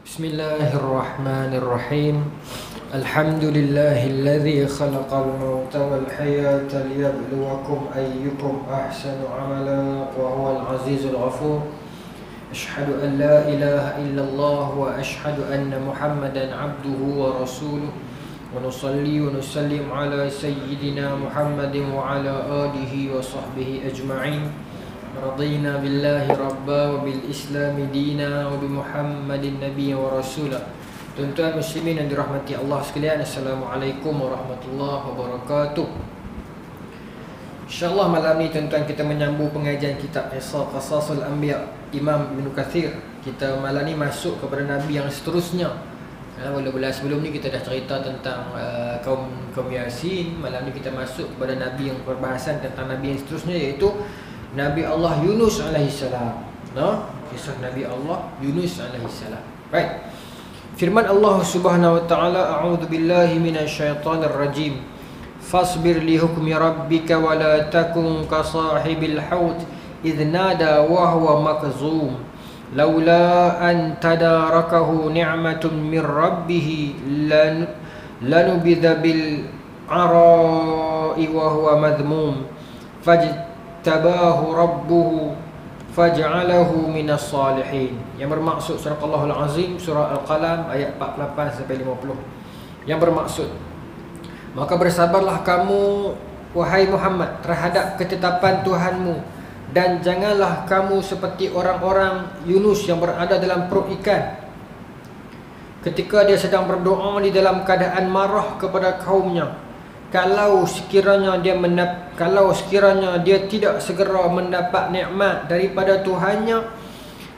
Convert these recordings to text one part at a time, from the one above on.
Bismillahirrahmanirrahim. Alhamdulillahilladzi khalaqal mauta wal hayata liyabluwakum ayyukum ahsanu amala wa huwal azizul ghafur. Asyhadu an la ilaha illallah wa asyhadu anna Muhammadan abduhu wa rasuluh. Wa nusalli wa nusallim ala sayyidina Muhammadin wa ala alihi wa sahbihi ajma'in. Radina billahi rabba wa bil islami dina wa bi Muhammadin nabiyya wa rasula. Tuan-tuan muslimin yang dirahmati Allah sekalian, Assalamualaikum warahmatullahi wabarakatuh. InsyaAllah malam ni tuan-tuan kita menyambung pengajian kitab Qasasul Anbiya Imam Ibn Kathir. Kita malam ni masuk kepada Nabi yang seterusnya. Bila sebelum ni kita dah cerita tentang kaum Yasin. Malam ni kita masuk kepada Nabi yang perbahasan tentang Nabi yang seterusnya, iaitu Nabi Allah Yunus alaihissalam. Kisah Nabi Allah Yunus alaihissalam. Baik. Firman Allah Subhanahu wa taala, a'udzu billahi minasyaitonir rajim. Fasbir li hukmi rabbika wa la takun ka sahibil haut idh nada wa huwa makzum laula an tadarakahu ni'matun min rabbih lanubidha bil ara'i wa huwa madhmum fajtabahu rabbuhu faj'alahu minas salihin. Yang bermaksud surah Allahul Azim, surah Al-Qalam ayat 48 sampai 50. Yang bermaksud, maka bersabarlah kamu wahai Muhammad terhadap ketetapan Tuhanmu, dan janganlah kamu seperti orang-orang Yunus yang berada dalam perut ikan ketika dia sedang berdoa di dalam keadaan marah kepada kaumnya. Kalau sekiranya dia tidak segera mendapat nikmat daripada Tuhannya,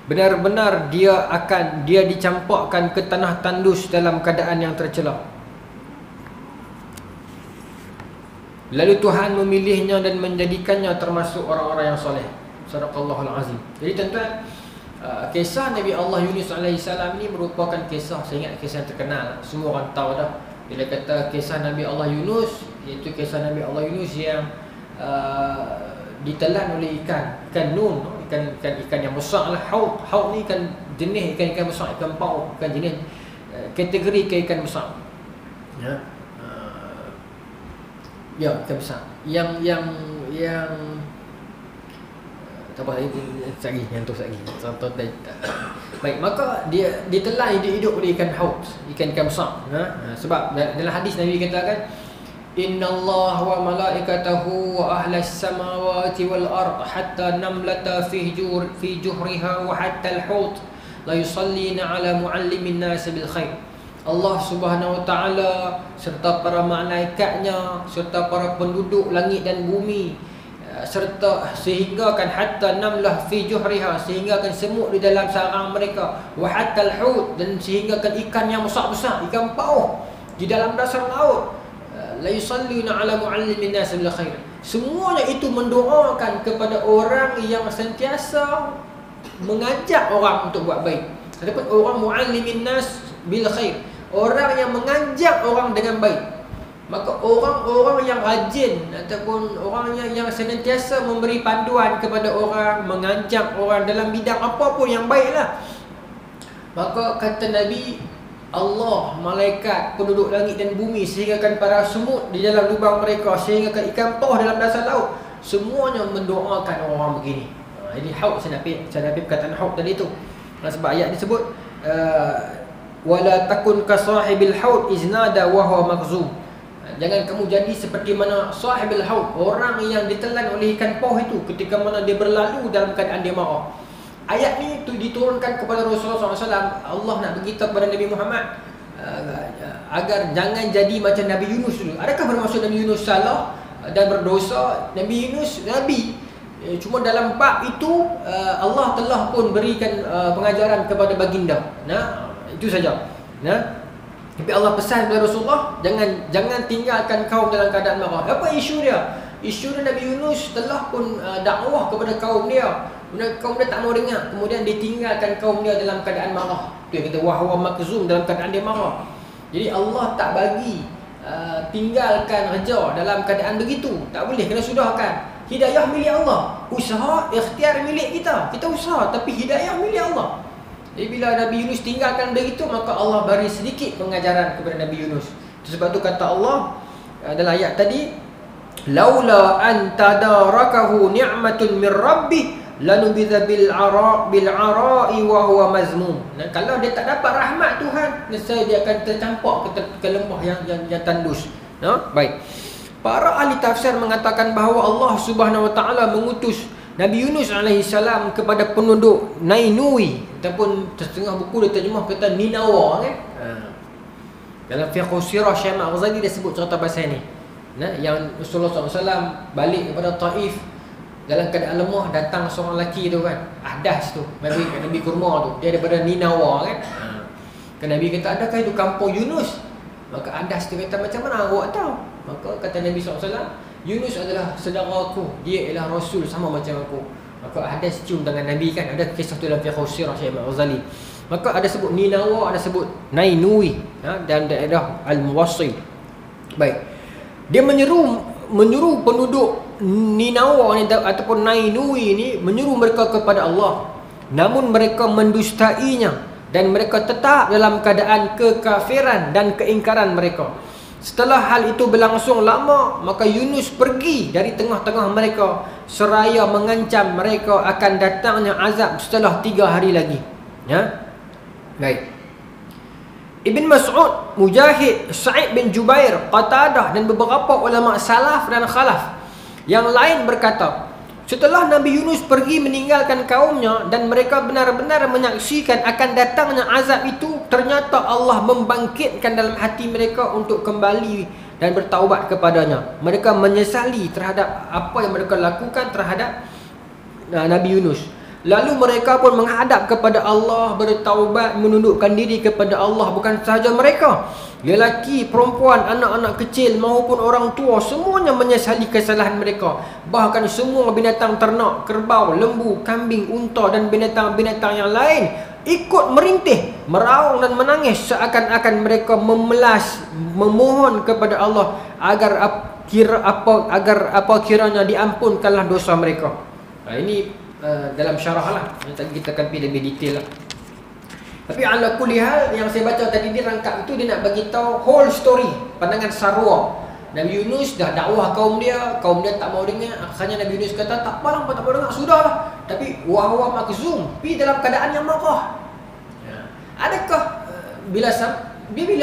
benar-benar dia dicampakkan ke tanah tandus dalam keadaan yang tercela. Lalu Tuhan memilihnya dan menjadikannya termasuk orang-orang yang soleh. Sadaqallahul azim. Jadi tuan-tuan, kisah Nabi Allah Yunus alaihissalam ni merupakan kisah, saya ingat kisah yang terkenal, semua orang tahu dah. Bila kata kisah Nabi Allah Yunus, iaitu kisah Nabi Allah Yunus yang ditelan oleh ikan nun, ikan yang besar lah. Haut ni kan jenis ikan besar, ikan paus, bukan jenis kategori ikan besar. Ya, ikan besar. Yang tak apa, lagi yang tu lagi. Baik, maka dia ditelan hidup oleh ikan haut, ikan besar. Sebab dalam hadis Nabi katakan, innallaha wa malaikatahu wa ahlas samawati wal ard hatta namlata fi juhriha wa hatta al-hut la yusallina ala muallimin nas bil khair. Allah Subhanahu wa taala serta para malaikatnya serta para penduduk langit dan bumi, serta sehinggakan hatta namlah fi juhriha, sehinggakan semut di dalam sarang mereka, wa hatta al-hut, dan sehinggakan ikan yang besar-besar, ikan paus di dalam dasar laut, la yusalluna ala muallimin nas bil khair. Semuanya itu mendoakan kepada orang yang sentiasa mengajak orang untuk buat baik. Ataupun orang muallimin nas bil khair, orang yang mengajak orang dengan baik. Maka orang-orang yang rajin ataupun orang yang senantiasa memberi panduan kepada orang, mengajak orang dalam bidang apapun yang baiklah, maka kata Nabi, Allah, malaikat, penduduk langit dan bumi, sehinggakan para semut di dalam lubang mereka, sehinggakan ikan paus dalam dasar laut, semuanya mendoakan orang begini. Jadi haut, saya nak perkataan haut tadi tu. Sebab ayat disebut wala takun ka sahibil haut iznada wa huwa makzum. Jangan kamu jadi seperti mana sahibil haut, orang yang ditelan oleh ikan paus itu ketika mana dia berlalu dalam keadaan dia marah. Ayat ni tu diturunkan kepada Rasulullah SAW. Allah nak beritahu kepada Nabi Muhammad agar jangan jadi macam Nabi Yunus dulu. Adakah bermaksud Nabi Yunus salah dan berdosa? Nabi Yunus Nabi, cuma dalam bab itu Allah telah pun berikan pengajaran kepada baginda. Itu saja. Tapi Allah pesan kepada Rasulullah, jangan tinggalkan kaum dalam keadaan marah. Apa isu dia? Isu dia Nabi Yunus telah pun dakwah kepada kaum dia. Kemudian kaum dia tak mau dengar. Kemudian ditinggalkan kaum dia dalam keadaan marah. Itu yang kata wahwa makzum, dalam keadaan dia marah. Jadi Allah tak bagi tinggalkan kerja dalam keadaan begitu. Tak boleh, kena sudahkan. Hidayah milik Allah. Usaha, ikhtiar milik kita. Kita usaha, tapi hidayah milik Allah. Jadi bila Nabi Yunus tinggalkan benda itu, maka Allah beri sedikit pengajaran kepada Nabi Yunus. Sebab tu kata Allah dalam ayat tadi, laula an tadarakahu ni'matun min rabbih lanubidha bil ara'i wa huwa mazmum. Kalau dia tak dapat rahmat Tuhan, nescaya dia akan tercampak ke lembah yang tandus. Baik. Para ahli tafsir mengatakan bahawa Allah Subhanahu wa taala mengutus Nabi Yunus AS kepada penduduk Nainui, ataupun setengah buku dia terjemah kata Ninawa kan. Dalam fiqh sirah Syekh Al-Ghazali dia sebut cerita pasal ni. Yang Rasulullah SAW balik kepada Taif dalam keadaan lemah, datang seorang lelaki tu kan, Ahdas tu, Nabi kurma tu, dia daripada Ninawa kan. Kan Nabi kata, adakah itu kampung Yunus? Maka Ahdas tu kata, macam mana awak tahu? Maka kata Nabi SAW, Yunus adalah saudara aku, dia ialah Rasul sama macam aku. Maka Ahdas cium tangan Nabi kan. Ada kisah tu dalam fiqh sirah Syekh Al-Ghazali. Maka ada sebut Ninawa, ada sebut Nainui, dan daerah Al-Muwassil. Baik. Dia menyuruh penduduk Ninawa ni ataupun Nainui ni, menyuruh mereka kepada Allah. Namun mereka mendustainya dan mereka tetap dalam keadaan kekafiran dan keingkaran mereka. Setelah hal itu berlangsung lama, maka Yunus pergi dari tengah-tengah mereka seraya mengancam mereka akan datangnya azab setelah 3 hari lagi. Baik. Ibn Mas'ud, Mujahid, Sa'id bin Jubair, Qatadah dan beberapa ulama salaf dan khalaf yang lain berkata, setelah Nabi Yunus pergi meninggalkan kaumnya dan mereka benar-benar menyaksikan akan datangnya azab itu, ternyata Allah membangkitkan dalam hati mereka untuk kembali dan bertaubat kepadanya. Mereka menyesali terhadap apa yang mereka lakukan terhadap Nabi Yunus. Lalu mereka pun menghadap kepada Allah, bertaubat, menundukkan diri kepada Allah. Bukan sahaja mereka, lelaki, perempuan, anak-anak kecil maupun orang tua, semuanya menyesali kesalahan mereka. Bahkan semua binatang ternak, kerbau, lembu, kambing, unta dan binatang-binatang yang lain ikut merintih, meraung dan menangis seakan-akan mereka memelas, memohon kepada Allah agar kiranya diampunkanlah dosa mereka. Ini dalam syarah lah, tadi kita akan pergi lebih detail lah. Tapi ala kulli hal, yang saya baca tadi dia rangkap itu, dia nak bagi tahu whole story, pandangan sarwa. Nabi Yunus dah dakwah kaum dia tak mau dengar. Akhirnya Nabi Yunus kata, tak apalah, tak mau dengar, sudahlah. Tapi wahwa makzum, pergi dalam keadaan yang marah. Adakah bila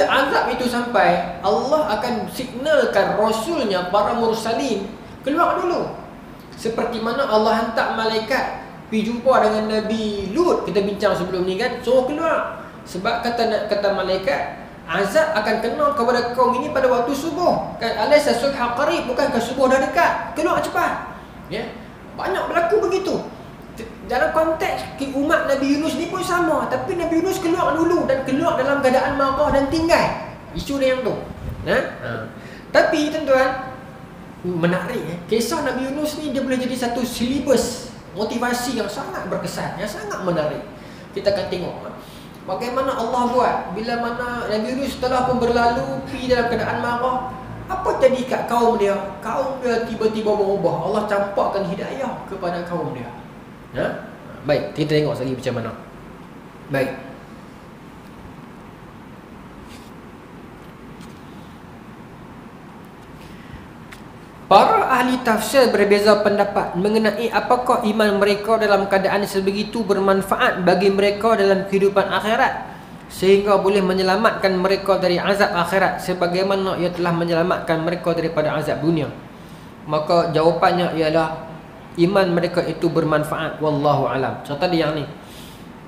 azab itu sampai, Allah akan signalkan Rasulnya, para mursalin, keluar dulu. Seperti mana Allah hantar malaikat pergi jumpa dengan Nabi Lut, kita bincang sebelum ni kan, suruh keluar. Sebab kata malaikat, azab akan kena kepada kaum ini pada waktu subuh. Kan alaysa subha qarib, bukankah subuh dah dekat? Keluar cepat. Banyak berlaku begitu. Dalam konteks umat Nabi Yunus ni pun sama, tapi Nabi Yunus keluar dulu dan keluar dalam keadaan marah dan tinggal. Isu dia yang tu. Tapi tuan-tuan, menarik kisah Nabi Yunus ni, dia boleh jadi satu silibus motivasi yang sangat berkesan, yang sangat menarik. Kita akan tengok bagaimana Allah buat bila mana Nabi Yunus telah pun berlalu, pergi dalam keadaan marah. Apa jadi kat kaum dia? Kaum dia tiba-tiba berubah. Allah campakkan hidayah kepada kaum dia. Baik, kita tengok sekali macam mana. Baik. Para ahli tafsir berbeza pendapat mengenai apakah iman mereka dalam keadaan sebegitu bermanfaat bagi mereka dalam kehidupan akhirat sehingga boleh menyelamatkan mereka dari azab akhirat sebagaimana ia telah menyelamatkan mereka daripada azab dunia. Maka jawapannya ialah iman mereka itu bermanfaat, wallahu alam. Serta dia yang ni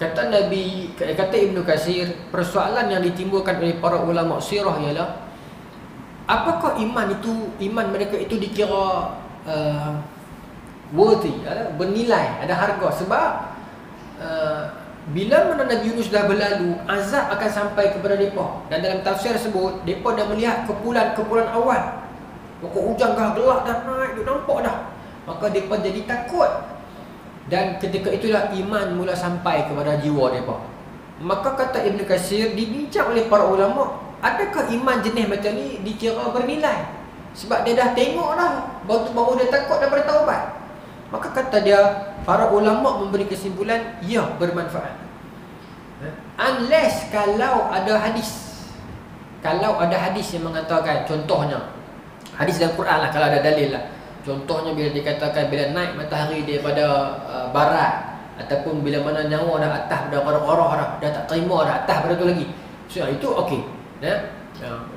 kata Ibnu Katsir, persoalan yang ditimbulkan oleh para ulama sirah ialah apakah iman mereka itu dikira worthy, bernilai, ada harga. Sebab bila mana Nabi Yunus dah berlalu, azab akan sampai kepada mereka. Dan dalam tafsir sebut, mereka dah melihat kepulan awal. Pokok hujan dah gelap dah naik, dia nampak dah. Maka mereka jadi takut. Dan ketika itulah iman mula sampai kepada jiwa mereka. Maka kata Ibn Katsir, dibincang oleh para ulama, adakah iman jenis macam ni dikira bernilai? Sebab dia dah tengok dah, baru dia takut dan bertaubat. Maka kata dia, para ulama memberi kesimpulan, ya, bermanfaat. Unless kalau ada hadis. Kalau ada hadis yang mengatakan, contohnya hadis dalam Quran lah, kalau ada dalil lah. Contohnya bila dikatakan bila naik matahari daripada barat, ataupun bila mana nyawa dah atas pada qarah-qarah dah tak terima dah atas pada tu lagi. So itu okey.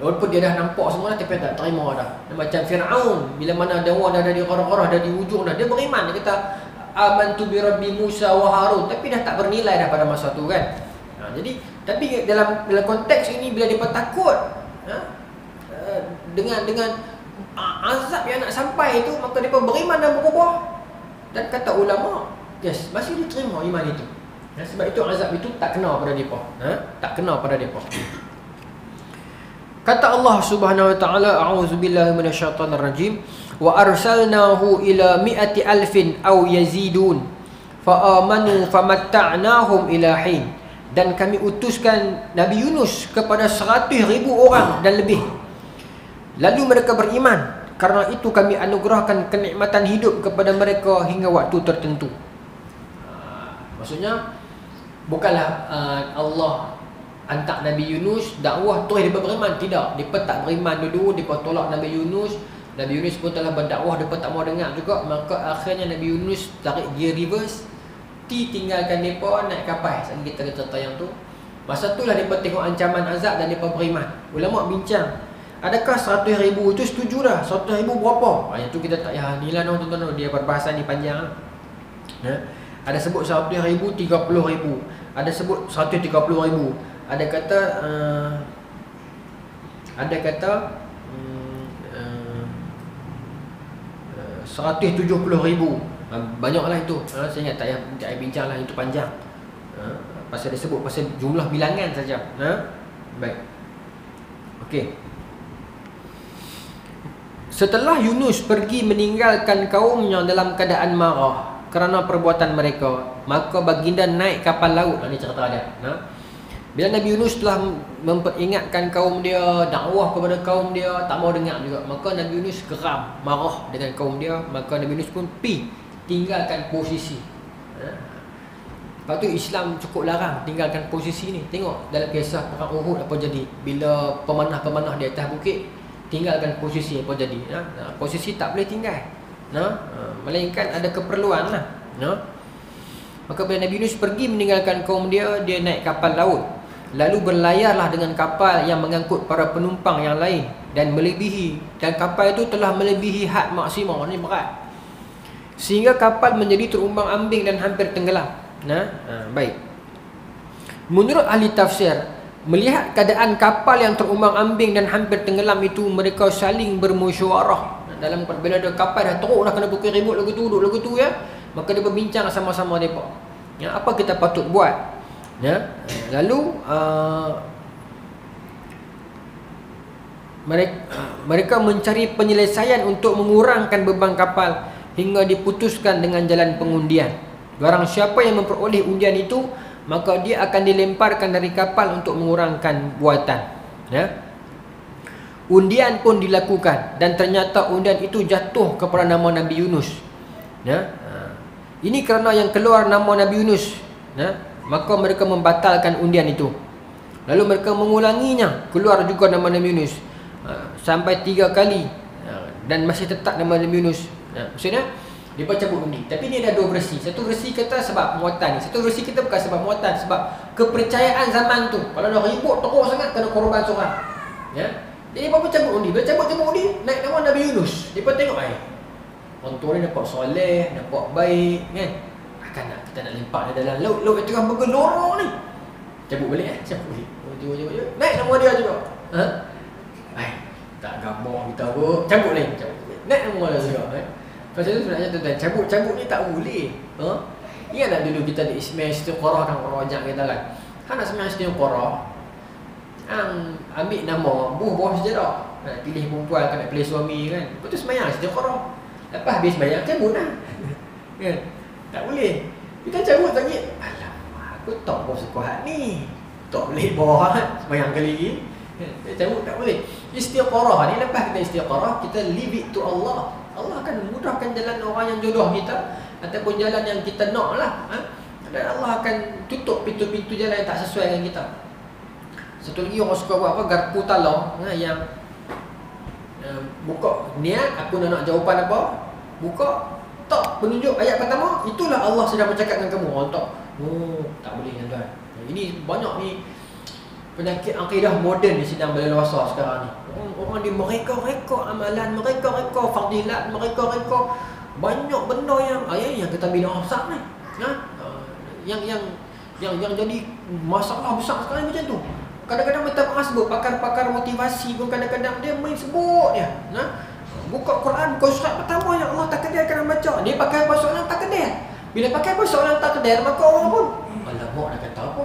Walaupun dia dah nampak semua dah, tapi tak terima dah. Macam Firaun, bila mana nyawa dah ada di qarah-qarah, dah di hujung dah, dia beriman, dia kata amantu bi rabbi Musa wa Harun, tapi dah tak bernilai dah pada masa tu kan. Jadi tapi dalam konteks ini bila dia takut dengan azab yang nak sampai itu, maka dia beriman dan berubah. Dan kata ulama, yes, masih diterima iman itu. Sebab itu azab itu tak kena pada depa. Tak kena pada depa. Kata Allah Subhanahu wa taala, a'udzubillahi minasyaitonir rajim, wa arsalnahu ila mi'ati alfin aw yazidun fa amanu famatta'nahum ila hin. Dan kami utuskan Nabi Yunus kepada 100,000 orang dan lebih, lalu mereka beriman. Karena itu kami anugerahkan kenikmatan hidup kepada mereka hingga waktu tertentu. Maksudnya bukanlah Allah hantar Nabi Yunus dakwah terus dia beriman. Tidak, dia tak beriman dulu, dia tolak Nabi Yunus. Nabi Yunus pun telah berdakwah, dia tak mau dengar juga. Maka akhirnya Nabi Yunus tarik gear reverse, tinggalkan mereka naik kapal. Sekarang kita cerita yang tu. Masa tu lah mereka tengok ancaman azab dan mereka beriman. Ulama bincang, adakah 100,000 itu setuju dah? 100,000 berapa? Yang tu kita tak payah ni lah tuan-tuan. Dia perbahasan ni panjang lah. Ada sebut 100,000, 30,000. Ada sebut 130,000. Ada kata 170,000. Banyaklah itu. Saya ingat tak payah bincang lah, itu panjang. Pasal dia sebut pasal jumlah bilangan saja. Baik. Okey. Setelah Yunus pergi meninggalkan kaumnya dalam keadaan marah kerana perbuatan mereka, maka baginda naik kapal laut. Ini cerita dia. Bila Nabi Yunus telah memperingatkan kaum dia, dakwah kepada kaum dia, tak mau dengar juga, maka Nabi Yunus geram, marah dengan kaum dia. Maka Nabi Yunus pun tinggalkan posisi. Lepas tu Islam cukup larang tinggalkan posisi ni. Tengok dalam kisah perang Uhud apa jadi. Bila pemanah-pemanah di atas bukit, tinggalkan posisi apa jadi. Posisi tak boleh tinggal. Melainkan ada keperluan lah. Maka bila Nabi Yunus pergi meninggalkan kaum dia, dia naik kapal laut. Lalu berlayarlah dengan kapal yang mengangkut para penumpang yang lain dan kapal itu telah melebihi had maksimum. Ini berat. Sehingga kapal menjadi terumbang-ambing dan hampir tenggelam. Baik. Menurut ahli tafsir, melihat keadaan kapal yang terumbang-ambing dan hampir tenggelam itu, mereka saling bermusyawarah. Dalam bila ada kapal dah teruk dah kena pukul ribut lagu tu ya, maka dia berbincang sama-sama depa. Apa kita patut buat? Lalu mereka mencari penyelesaian untuk mengurangkan beban kapal hingga diputuskan dengan jalan pengundian. Barang siapa yang memperoleh undian itu, maka dia akan dilemparkan dari kapal untuk mengurangkan buatan. Undian pun dilakukan dan ternyata undian itu jatuh kepada nama Nabi Yunus. Ini kerana yang keluar nama Nabi Yunus. Maka mereka membatalkan undian itu. Lalu mereka mengulanginya, keluar juga nama Nabi Yunus sampai 3 kali dan masih tetap nama Nabi Yunus. Maksudnya dia cabut undi. Tapi ni ada dua versi. Satu versi kata sebab muatan ni. Satu versi kita bukan sebab muatan, sebab kepercayaan zaman tu. Kalau dah ribut teruk sangat, kena korban seorang. Jadi apa cabut undi? Bila cabut undi, naik nama Nabi Yunus. Dia tengok orang tua ni nampak soleh, nampak baik kan. Akan nak kita nak lempak dia dalam laut. Laut itu kan bergelora ni. Cabut balik cabut balik. Naik nama dia juga. Tak gambar kita apa. Cabut lain. Naik nama dia juga. Pasal tu sebenarnya tuan-tuan, cabut ni tak boleh. Ingatlah dulu kita di Ismail Istiqarah dan orang ajak kita kan. Nak semayang Istiqarah, ambil nama buah sejarah. Nak pilih perempuan kan, nak pilih suami kan. Lepas tu semayang Istiqarah. Lepas habis bayar cabut lah. Kan? Tak boleh. Kita cabut lagi. Alamak, aku tak bos kuat ni. Tak boleh bawah semayang kali ni. Cabut tak boleh. Istiqarah ni, lepas kita istiqarah, kita leave it to Allah. Allah akan mudahkan jalan orang yang jodoh kita ataupun jalan yang kita nak lah. Dan Allah akan tutup pintu-pintu jalan yang tak sesuai dengan kita. Satu lagi orang suka buat apa? Garpu talau, yang buka niat, aku nak jawapan apa, buka, tak penunjuk ayat pertama, itulah Allah sedang bercakap dengan kamu. Allah tak, tak boleh tuan. Ini banyak ni penyakit akidah moden ni sedang berleluasa sekarang ni. Orang dia mereka-reka amalan, mereka-reka fadilat, mereka-reka banyak benda yang kata bina besar ni. Yang jadi masalah besar sekarang macam tu. Kadang-kadang minta maaf sebut pakar-pakar motivasi pun kadang-kadang dia main sebut dia. Buka Quran, buka surat pertama yang Allah takdirkan baca. Dia pakai persoalan takdir. Bila pakai persoalan takdir, maka orang pun alamak nak kata apa?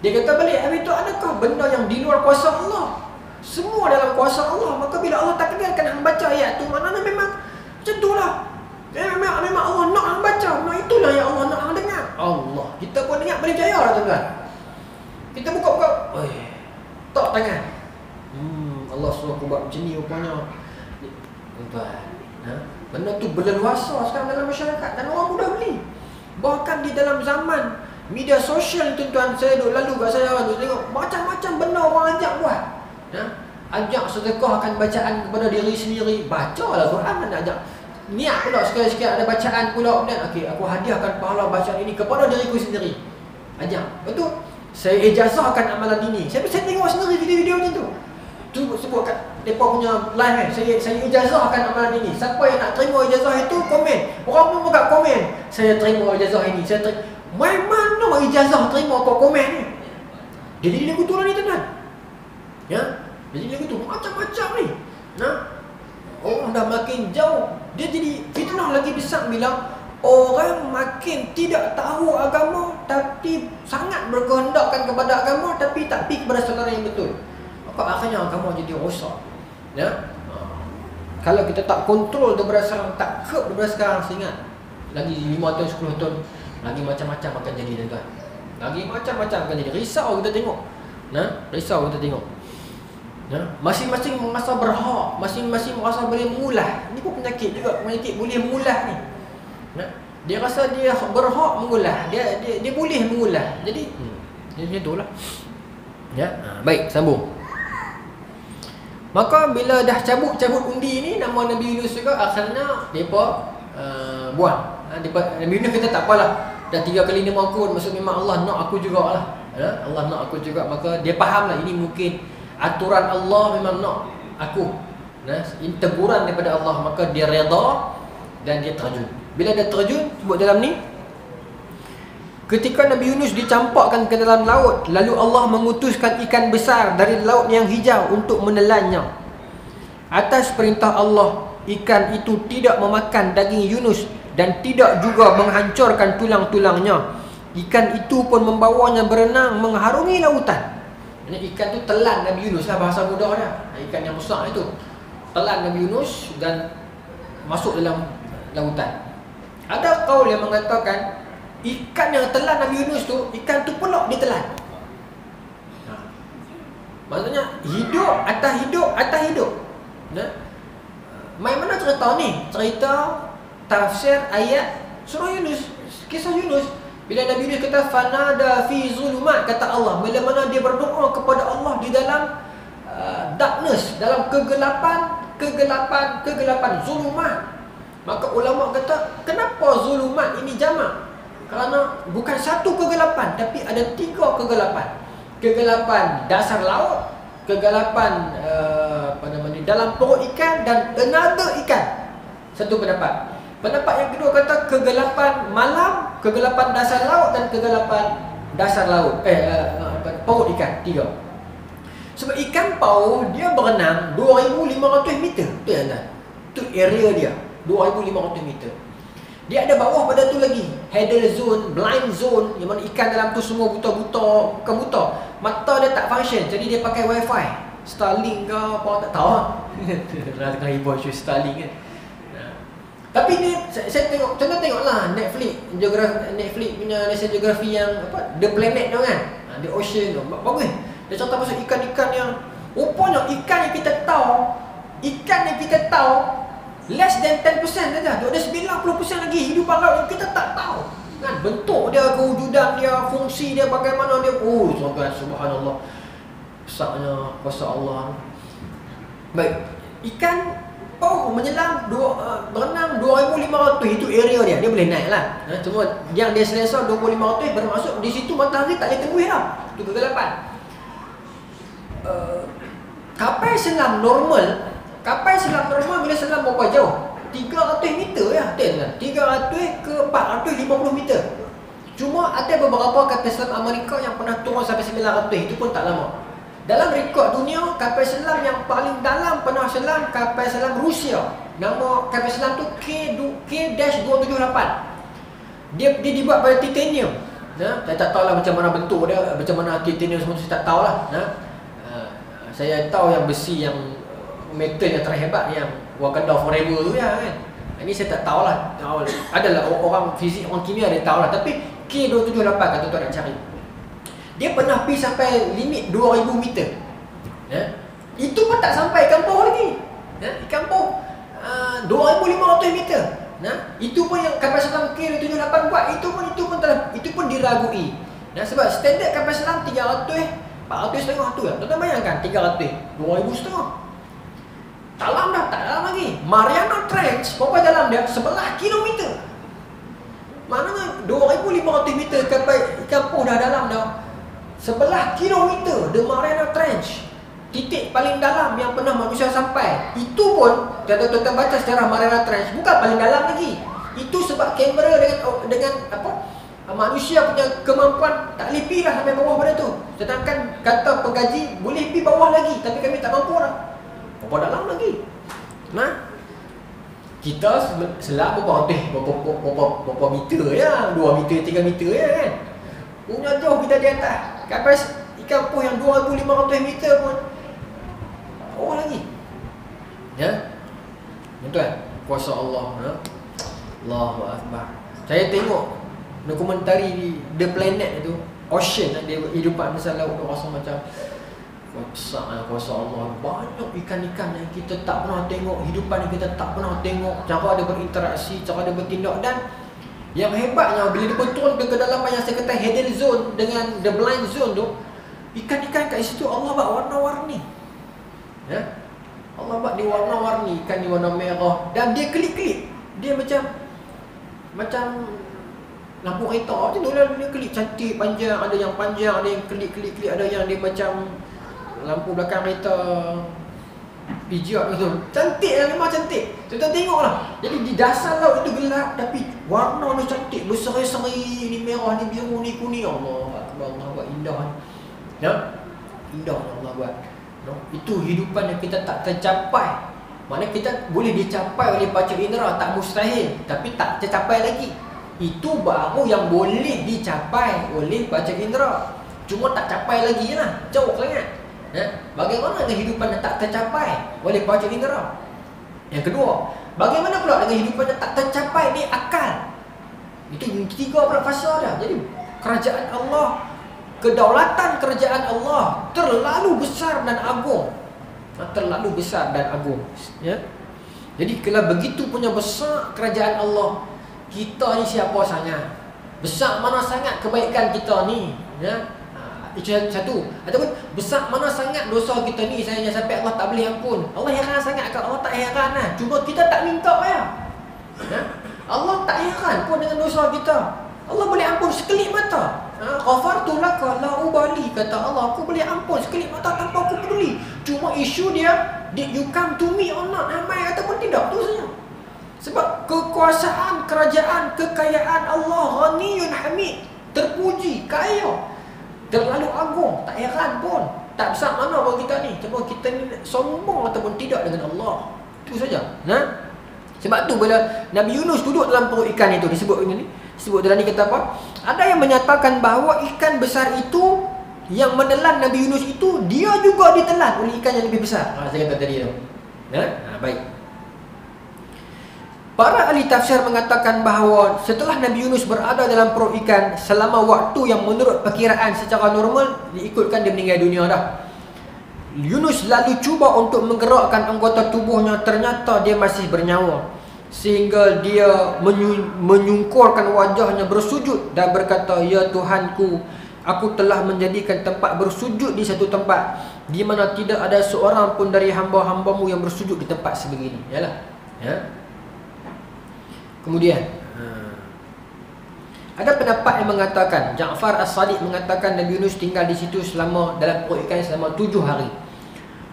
Dia kata balik, habis tu adakah benda yang di luar kuasa Allah? Semua dalam kuasa Allah. Maka bila Allah takdirkan hang baca ayat tu, maknanya memang macam itulah. Memang Allah nak hang baca. Memang itulah yang Allah nak hang dengar. Allah, kita pun dengar boleh jaya lah tuan-tuan. Kita buka-buka, tak tangan. Allah suruh aku buat macam ni rupanya. Tuan, benda tu berleluasa sekarang dalam masyarakat dan orang mudah beli. Bahkan di dalam zaman media sosial, tuan-tuan, saya duduk lalu kat saya tu tengok macam-macam benda orang ajak buat. Ajak sedekahkan bacaan kepada diri sendiri. Bacalah Quran, mana ajak. Niat pula sekali-sekali ada bacaan pula. Okey, aku hadiahkan pahala bacaan ini kepada diriku sendiri. Ajak. Betul? Saya ijazahkan amalan ini. Saya tengok sendiri video-video macam tu. Tu sebut kat mereka punya live kan. Saya ijazahkan amalan ini. Siapa yang nak terima ijazah itu, komen. Orang pun buka komen. Saya terima ijazah ini. Main mana ijazah terima kau komen ni? Dia jadi lagu tu lah ni tuan-tuan. Jadi lagu tu macam-macam ni. Orang dah makin jauh. Dia jadi fitnah lagi besar bila orang makin tidak tahu agama tapi sangat berkehendakkan kepada agama tapi tak pergi kepada saudara yang betul. Maka akhirnya agama jadi rosak. Kalau kita tak kontrol daripada sekarang, tak kerb daripada sekarang, ingat lagi 5 tahun, 10 tahun lagi macam-macam akan jadi tuan-tuan. Lagi macam-macam akan jadi. Risau kita tengok. Risau kita tengok. Masing-masing merasa berhak, masing-masing merasa boleh mengulah. Ini pun penyakit juga, penyakit boleh mengulah ni. Dia rasa dia berhak mengulah, dia boleh mengulah. Jadi dia macam itulah. Baik, sambung. Maka bila dah cabut undi ni, nama Nabi Yunus juga akhirnya depa buang. Nabi Yunus kata tak apalah, dah 3 kali 5 akun, maksud memang Allah nak aku jugalah. Allah nak aku juga, maka dia fahamlah ini mungkin aturan Allah, memang nak aku. Ini teguran daripada Allah, maka dia redha dan dia terjun. Bila dia terjun, sebut dalam ni, ketika Nabi Yunus dicampakkan ke dalam laut, lalu Allah mengutuskan ikan besar dari laut yang hijau untuk menelannya. Atas perintah Allah, ikan itu tidak memakan daging Yunus dan tidak juga menghancurkan tulang-tulangnya. Ikan itu pun membawanya berenang mengharungi lautan. Ini ikan tu telan Nabi Yunus lah, bahasa mudah dia. Ikan yang besar itu telan Nabi Yunus dan masuk dalam lautan. Ada kaul yang mengatakan ikan yang telan Nabi Yunus tu, ikan tu pula ditelan. Maksudnya hidup atas hidup. Main mana cerita ni? Cerita tafsir ayat surah Yunus, kisah Yunus. Bila Nabi Yunus kata fanada fi zulumat, kata Allah, bila mana dia berdoa kepada Allah di dalam darkness, dalam kegelapan zulumat. Maka ulama kata, kenapa zulumat ini jamak? Kerana bukan satu kegelapan, tapi ada 3 kegelapan. Kegelapan dasar laut, kegelapan dalam perut ikan, dan another ikan. Satu pendapat. Pendapat yang kedua kata kegelapan malam, kegelapan dasar laut, dan kegelapan dasar laut, perut ikan. 3. Sebab ikan paus dia berenang 2,500 meter. Betul tak? Itu area dia 2,500 meter. Dia ada bawah pada tu lagi, header zone, blind zone, yang mana ikan dalam tu semua buta-buta. Bukan buta, mata dia tak function, jadi dia pakai wifi, Starlink ke apa tak tahu. Tengah hibur isu Starlink kan. Tapi dia, saya tengok, contoh tengoklah Netflix punya National Geography yang apa, The Planet tu kan, The Ocean tu, bagus. Dia cerita pasal ikan-ikan yang rupanya ikan yang kita tahu less than 10% saja. Ada 90% lagi hidupan laut yang kita tak tahu. Kan bentuk dia, kewujudan dia, fungsi dia, bagaimana dia. Oh, tuan-tuan, subhanallah. Besarnya kuasa Allah. Baik, ikan paus menyelam berenang 2,500, itu area dia boleh naik lah. Cuma yang dia selesa 2,500 bermaksud di situ matahari tak boleh tembus dah. Itu kegelapan. Kapal selam normal boleh selam berapa jauh? 300 meter ya, 300 ke 450 meter. Cuma ada beberapa kapal selam Amerika yang pernah turun sampai 900, itu pun tak lama. Dalam rekod dunia, kapal selam yang paling dalam pernah selam kapal selam Rusia. Nama kapal selam tu K-278. Dia dibuat pada titanium. Saya tak tahulah macam mana bentuk dia, macam mana titanium semua tu saya tak tahulah. Saya tahu yang besi, yang metal yang terhebat, yang Wakanda Forever tu ya kan. Ini saya tak tahulah. Adalah orang fizik, orang kimia dia tahulah. Tapi K-278 kata tuan nak cari. Dia pernah pergi sampai limit 2000 meter. Itu pun tak sampai ikan paus lagi. Ikan paus 2500 meter. Itu pun yang kapal selam K-278 buat, itu pun diragui. Sebab standard kapal selam 300, 400 setengah tu lah. Tuan-tuan bayangkan 300, 2000 setengah. Dalam dah, tak dalam lagi. Mariana Trench, berapa dalam dia? 11 kilometer. Maknanya 2500 meter kapal ikan paus dah dalam dah. 11 kilometer The Mariana Trench, titik paling dalam yang pernah manusia sampai. Itu pun, kalau tuan-tuan baca sejarah Mariana Trench, bukan paling dalam lagi. Itu sebab kamera dengan manusia punya kemampuan tak boleh pergi dah sampai bawah pada tu. Sedangkan kata pengkaji boleh pergi bawah lagi, tapi kami tak mampu dah. Berapa dalam lagi? Kita selam berapa meter ya, 2 meter, 3 meter ya kan. Punya jauh kita di atas. Kapal ikan paus yang 2500 meter pun bawah lagi. Betul? Kuasa Allah. Allahu Akbar. Saya tengok dokumentari di The Planet itu, Ocean, dia hidupan di laut tu, rasa macam besar kuasa Allah. Banyak ikan-ikan yang kita tak pernah tengok, hidupan yang kita tak pernah tengok, cara dia berinteraksi, cara dia bertindak. Dan yang hebatnya, bila dia betul ke kedalaman yang saya kata hidden zone dengan the blind zone tu, ikan-ikan kat situ Allah buat warna-warni. Allah buat dia warna-warni, ikan ni warna merah. Dan dia kelip-kelip. Dia macam lampu kereta macam tu lah, dia kelip cantik, panjang. Ada yang panjang, ada yang kelip-kelip, ada yang dia macam lampu belakang kereta pijak tu. Cantik lah, memang cantik. Tuan-tuan tengoklah. Jadi di dasar laut itu gelap, tapi warna ni cantik, berseri-seri, ni merah, ni biru, ni kuning. Allah Akbar, Allah buat indah ni. Indah Allah buat. Itu hidupan yang kita tak tercapai. Maknanya kita boleh dicapai oleh panca indera, tak mustahil, tapi tak tercapai lagi. Itu baru yang boleh dicapai oleh panca indera. Cuma tak capai lagi lah, jauh sangat. Bagaimana dengan hidupan yang tak tercapai oleh panca indera? Yang kedua, bagaimana pula dengan hidupan yang tak tercapai di akal? Itu tiga pula fasa dah. Jadi kerajaan Allah, kedaulatan kerajaan Allah terlalu besar dan agung. Terlalu besar dan agung. Jadi kalau begitu punya besar kerajaan Allah, kita ni siapa sangat? Besar mana sangat kebaikan kita ni? Itu satu. Ataupun besar mana sangat dosa kita ni sehingga sampai Allah tak boleh ampun. Allah heran sangat kalau Allah tak heran lah. Cuma kita tak minta ya. Allah tak heran pun dengan dosa kita. Allah boleh ampun sekelip mata. Ghafartu laka la ubali, kata Allah, aku boleh ampun sekelip mata tanpa aku peduli. Cuma isu dia, did you come to me or not? Amai ataupun tidak, tu saja. Sebab kekuasaan, kerajaan, kekayaan Allah Ghaniyun Hamid, terpuji, kaya, terlalu agung, tak heran pun. Tak besar mana pun kita ni. Cuma kita ni sombong ataupun tidak dengan Allah. Itu saja. Sebab tu bila Nabi Yunus duduk dalam perut ikan itu, disebut ini, disebut dalam ni kata apa? Ada yang menyatakan bahawa ikan besar itu yang menelan Nabi Yunus itu, dia juga ditelan oleh ikan yang lebih besar. Saya kata tadi tu. Baik. Para ahli tafsir mengatakan bahawa setelah Nabi Yunus berada dalam perut ikan selama waktu yang menurut perkiraan secara normal diikutkan dia meninggal dunia dah. Yunus lalu cuba untuk menggerakkan anggota tubuhnya, ternyata dia masih bernyawa. sehingga dia menyungkurkan wajahnya bersujud dan berkata, ya Tuhanku, aku telah menjadikan tempat bersujud di satu tempat di mana tidak ada seorang pun dari hamba-hambamu yang bersujud di tempat sebegini. Yalah. Ya. Kemudian ada pendapat yang mengatakan, Ja'far As-Sadiq mengatakan Nabi Yunus tinggal di situ selama dalam perut ikan selama 7 hari.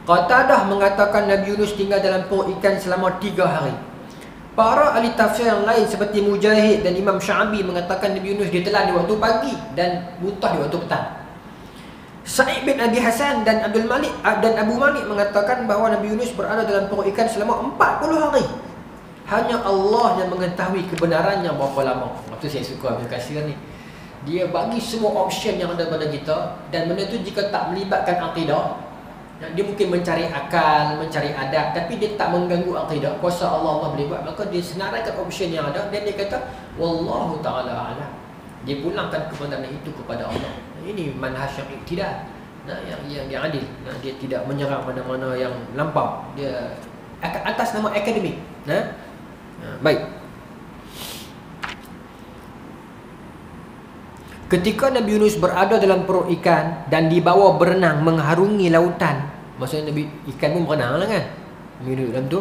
Qatadah mengatakan Nabi Yunus tinggal dalam perut ikan selama 3 hari. Para ahli tafsir yang lain seperti Mujahid dan Imam Sya'bi mengatakan Nabi Yunus ditelan di waktu pagi dan muntah di waktu petang. Sa'id bin Abi Hasan dan Abu Malik mengatakan bahawa Nabi Yunus berada dalam perut ikan selama 40 hari. Hanya Allah yang mengetahui kebenarannya berapa lama. Itu saya suka Ibnu Katsir ni. Dia bagi semua option yang ada pada kita, dan benda tu jika tak melibatkan akidah, dia mungkin mencari akal, mencari adab, tapi dia tak mengganggu akidah, kuasa Allah boleh buat, maka dia senaraikan option yang ada dan dia kata wallahu taala a'lam. Dia pulangkan kebenaran itu kepada Allah. Ini manhaj yang tidak, yang adil. Dia tidak menyerang mana-mana yang lampau. Dia atas nama akademik. Baik. Ketika Nabi Yunus berada dalam perut ikan dan dibawa berenang mengharungi lautan, maksudnya Nabi ikan pun berenang lah kan, Nabi Yunus dalam tu,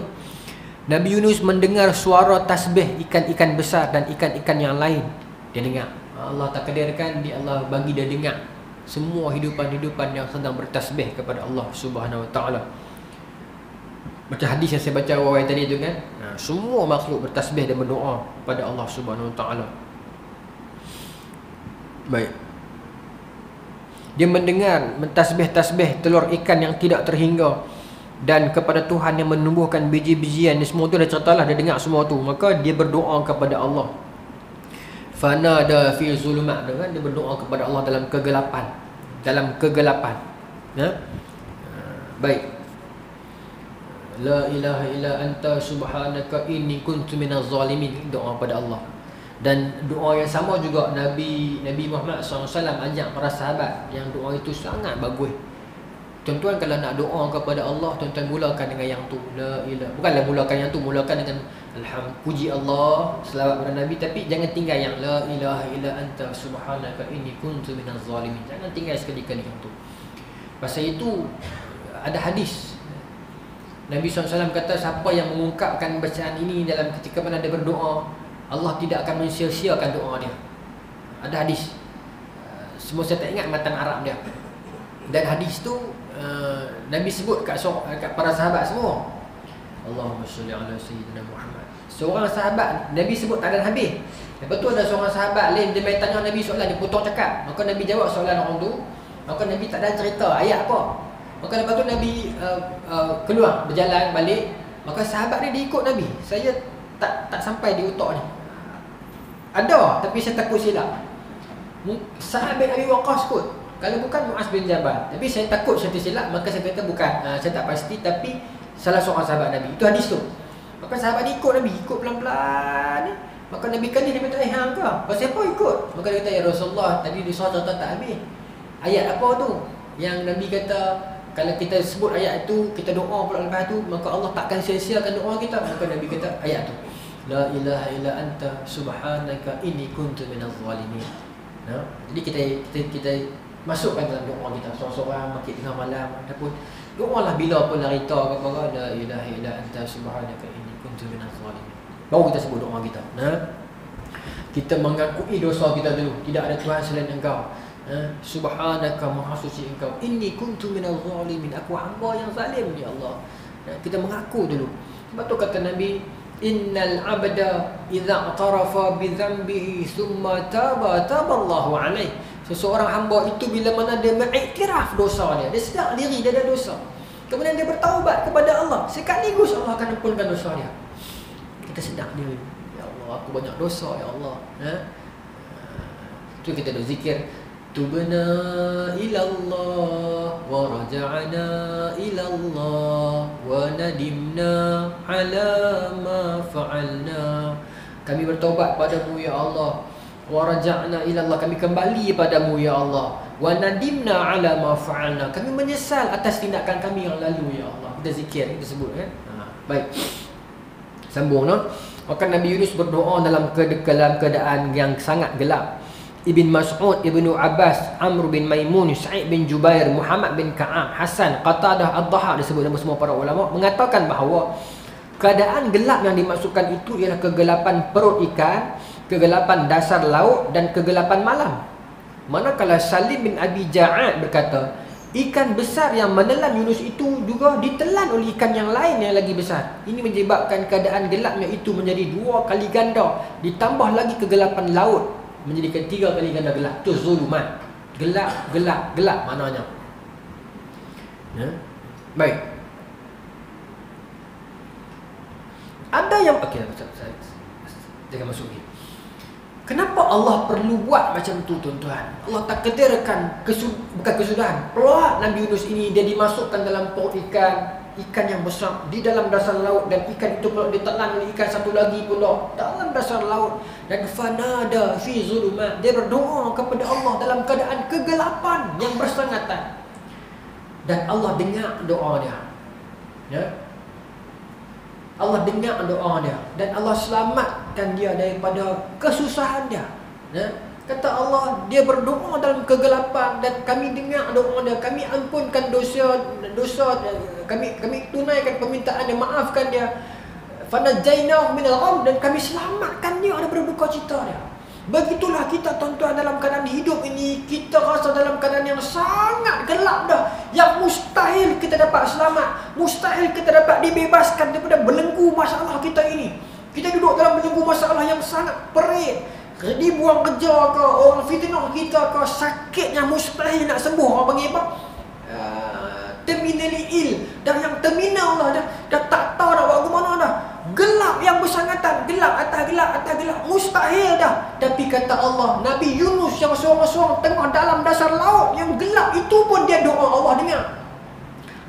Nabi Yunus mendengar suara tasbih ikan-ikan besar dan ikan-ikan yang lain. Dia dengar. Allah takdirkan Allah bagi dia dengar semua hidupan-hidupan yang sedang bertasbih kepada Allah Subhanahu Wa Taala. Macam hadis yang saya baca awal tadi tu kan, semua makhluk bertasbih dan berdoa kepada Allah Subhanahu Wa Taala. Baik. Dia mendengar mentasbih-tasbih telur ikan yang tidak terhingga, dan kepada Tuhan yang menumbuhkan biji-bijian. Semua tu dah ceritalah, dia dengar semua tu. Maka dia berdoa kepada Allah. Fanada fi zulumat, kan? Dia berdoa kepada Allah dalam kegelapan. Dalam kegelapan. Baik. La ilaha illa anta subhanaka inni kuntu minaz zalimin. Doa pada Allah. Dan doa yang sama juga Nabi Muhammad SAW ajak para sahabat, yang doa itu sangat bagus. Tuan-tuan kalau nak doa kepada Allah, tuan-tuan mulakan dengan yang tu, la ilaha. Bukanlah mulakan yang tu, mulakan dengan alhamdulillah, puji Allah, selawat kepada Nabi, tapi jangan tinggal yang la ilaha illa anta subhanaka inni kuntu minaz zalimin. Jangan tinggal sekali-kali yang tu. Pasal itu ada hadis Nabi SAW kata, siapa yang mengungkapkan bacaan ini dalam ketika mana dia berdoa, Allah tidak akan mensia-siakan doa dia. Ada hadis, semua saya tak ingat matan Arab dia. Dan hadis tu Nabi sebut kat para sahabat semua, Allahumma sholli ala sayyidina Muhammad. Seorang sahabat Nabi sebut tak ada habis. Lepas tu ada seorang sahabat lain, dia main tanya Nabi soalan, dia potong cakap. Maka Nabi jawab soalan orang tu. Maka Nabi tak ada cerita ayat apa. Maka lepas tu Nabi keluar berjalan balik. Maka sahabat ni dia ikut Nabi. Saya tak sampai di otak ni. Ada, tapi saya takut silap. Sahabat Abi Waqqas kot. Kalau bukan Muaz bin Jabal. Tapi saya takut saya tersilap, maka saya kata bukan. Saya tak pasti, tapi salah seorang sahabat Nabi. Itu hadis tu. Maka sahabat ni ikut Nabi, ikut pelan-pelan ni. Maka Nabi kali dia kata, hang ke? Pasal apa ikut? Maka dia kata, ya Rasulullah, tadi dia suara tak habis. Ayat apa tu? Yang Nabi kata, kalau kita sebut ayat itu, kita doa pula lepas tu, maka Allah takkan sia-siakan doa kita. Maka Nabi kata ayat tu, la ilaha illa anta subhanaka inni kuntu minaz zalimin. Jadi kita masukkan dalam doa kita, seorang-seorang makin tengah malam ataupun doalah bila pun hari ta apa-apa, la ilaha illa anta subhanaka inni kuntu minaz zalimin. Baru kita sebut doa kita. Kita mengakui dosa kita dulu, tidak ada Tuhan selain Engkau. Subhanaka, maha suci Engkau, inni kuntu minaz zalimin, aku hamba yang zalim ya Allah. Kita mengaku dulu. Sebab tu kata Nabi, innal abda idza atarafa bi dhanbihi thumma taballahu alaihi. Seseorang hamba itu bila mana dia mengiktiraf dosa dia sedar diri dia ada dosa, kemudian dia bertaubat kepada Allah, sekaligus Allah akan ampunkan dosa dia. Kita sedar diri, ya Allah, aku banyak dosa ya Allah. Tu kita dah zikir, tubna ilallah wa raja'na ilallah wa nadimna ala ma fa'alna. Kami bertaubat padamu ya Allah, wa raja'na ilallah, kami kembali padamu ya Allah, wa nadimna ala ma fa'alna, kami menyesal atas tindakan kami yang lalu ya Allah. Kita zikir, kita sebut kan. Baik. Sambung no. Maka Nabi Yunus berdoa dalam keadaan yang sangat gelap. Ibn Mas'ud, Ibnu Abbas, Amr bin Maimun, Sa'id bin Jubair, Muhammad bin Ka'ab, Hasan, Qatadah, Ad-Dhahak, disebut nama semua para ulama, mengatakan bahawa keadaan gelap yang dimaksudkan itu ialah kegelapan perut ikan, kegelapan dasar laut dan kegelapan malam. Manakala Salim bin Abi Ja'ad berkata, ikan besar yang menelan Yunus itu juga ditelan oleh ikan yang lain yang lagi besar. Ini menyebabkan keadaan gelapnya itu menjadi 2 kali ganda, ditambah lagi kegelapan laut, menjadikan 3 kali ganda gelap. Itu zulumat. Gelap, gelap, gelap maknanya. Ya? Baik. Ada yang okey, saya jangan masuk lagi. Kenapa Allah perlu buat macam tu, tuan-tuan? Allah takdirkan bukan kesudahan. Pelak Nabi Yunus ini dia dimasukkan dalam perut ikan yang besar di dalam dasar laut, dan ikan itu pula ditelan oleh ikan satu lagi pula dalam dasar laut, dan fanada fi zulumat, dia berdoa kepada Allah dalam keadaan kegelapan yang bersangatan, dan Allah dengar doa dia. Ya. Allah dengar doa dia, dan Allah selamatkan dia daripada kesusahan dia. Ya. Kata Allah, dia berdoa dalam kegelapan dan kami dengar doa dia, kami ampunkan dosa kami tunaikan permintaan dia, maafkan dia. Fanajainahu minal gham, dan kami selamatkan dia daripada duka cita dia. Begitulah kita, tuan-tuan, dalam keadaan hidup ini kita rasa dalam keadaan yang sangat gelap dah, yang mustahil kita dapat selamat, mustahil kita dapat dibebaskan daripada belenggu masalah kita ini. Kita duduk dalam belenggu masalah yang sangat perit, dibuang kerja ke, orang fitnah kita ke, sakitnya mustahil nak sembuh. Orang panggil apa? Terminally ill. Dah yang terminal lah, dah tak tahu nak buat ke mana dah. Gelap yang bersangatan, gelap atas gelap atas gelap, mustahil dah. Tapi kata Allah, Nabi Yunus yang seorang-seorang tengah dalam dasar laut yang gelap itu pun dia doa, Allah dengar.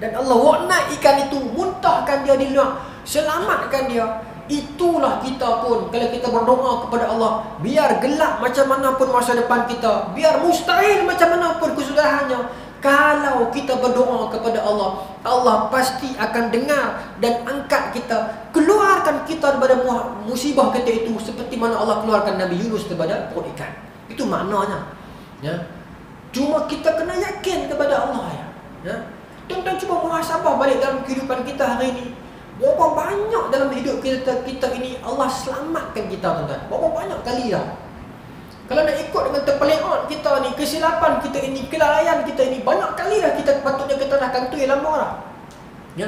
Dan Allah waknat ikan itu, muntahkan dia di luar, selamatkan dia. Itulah kita pun, kalau kita berdoa kepada Allah, biar gelap macam mana pun masa depan kita, biar mustahil macam mana pun kesudahannya, kalau kita berdoa kepada Allah, Allah pasti akan dengar dan angkat kita, keluarkan kita daripada musibah kita itu, seperti mana Allah keluarkan Nabi Yunus daripada perut ikan. Itu maknanya. Ya. Cuma kita kena yakin kepada Allah. Ya. Tuan-tuan cuba muhasabah balik dalam kehidupan kita hari ini. Berapa banyak dalam hidup kita ini Allah selamatkan kita, tuan-tuan. Berapa banyak kali dah. Kalau nak ikut dengan terpeleot kita ni, kesilapan kita ini, kelalaian kita ini, banyak kali dah kita patutnya kita dah kantoi lama dah. Ya.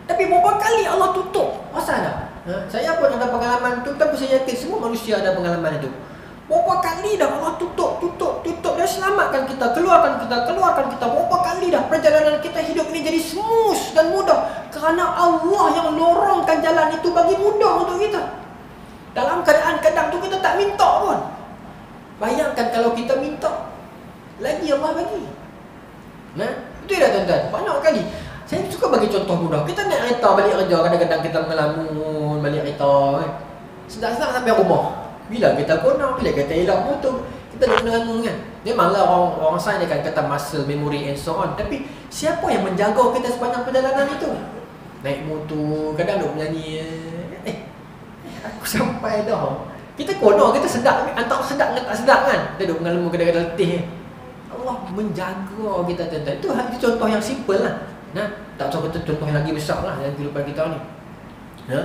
Tapi berapa kali Allah tutup? Asal dah? Saya pun ada pengalaman tu, tapi saya yakin semua manusia ada pengalaman itu. Berapa kali dah Allah tutup dia selamatkan kita, keluarkan kita. Berapa kali dah perjalanan kita hidup ini jadi smooth dan mudah, kerana Allah yang lorongkan jalan itu bagi mudah untuk kita. Dalam keadaan kadang tu kita tak minta pun. Bayangkan kalau kita minta, lagi Allah bagi. Nah, itu dah, tuan-tuan. Banyak kali saya suka bagi contoh mudah. Kita naik kereta balik kerja, kadang-kadang kita melamun balik kereta, kan. Sedap-sedap sampai rumah. Bila kita konak, bila kita hilang motor, kita nak melamun, kan. Memanglah orang sains dia kan kata muscle memory and so on. Tapi siapa yang menjaga kita sepanjang perjalanan itu? Naik motor, kadang duk menyanyi, aku sampai dah. Kita kono, kita sedap, antara sedap dengan tak sedap, kan. Kita duduk mengalami kadang-kadang letih. Allah menjaga kita, tuan-tuan. Itu contoh yang simple lah. Nah, tak usah kata contoh yang lagi besar lah dalam kehidupan kita ni. Ya.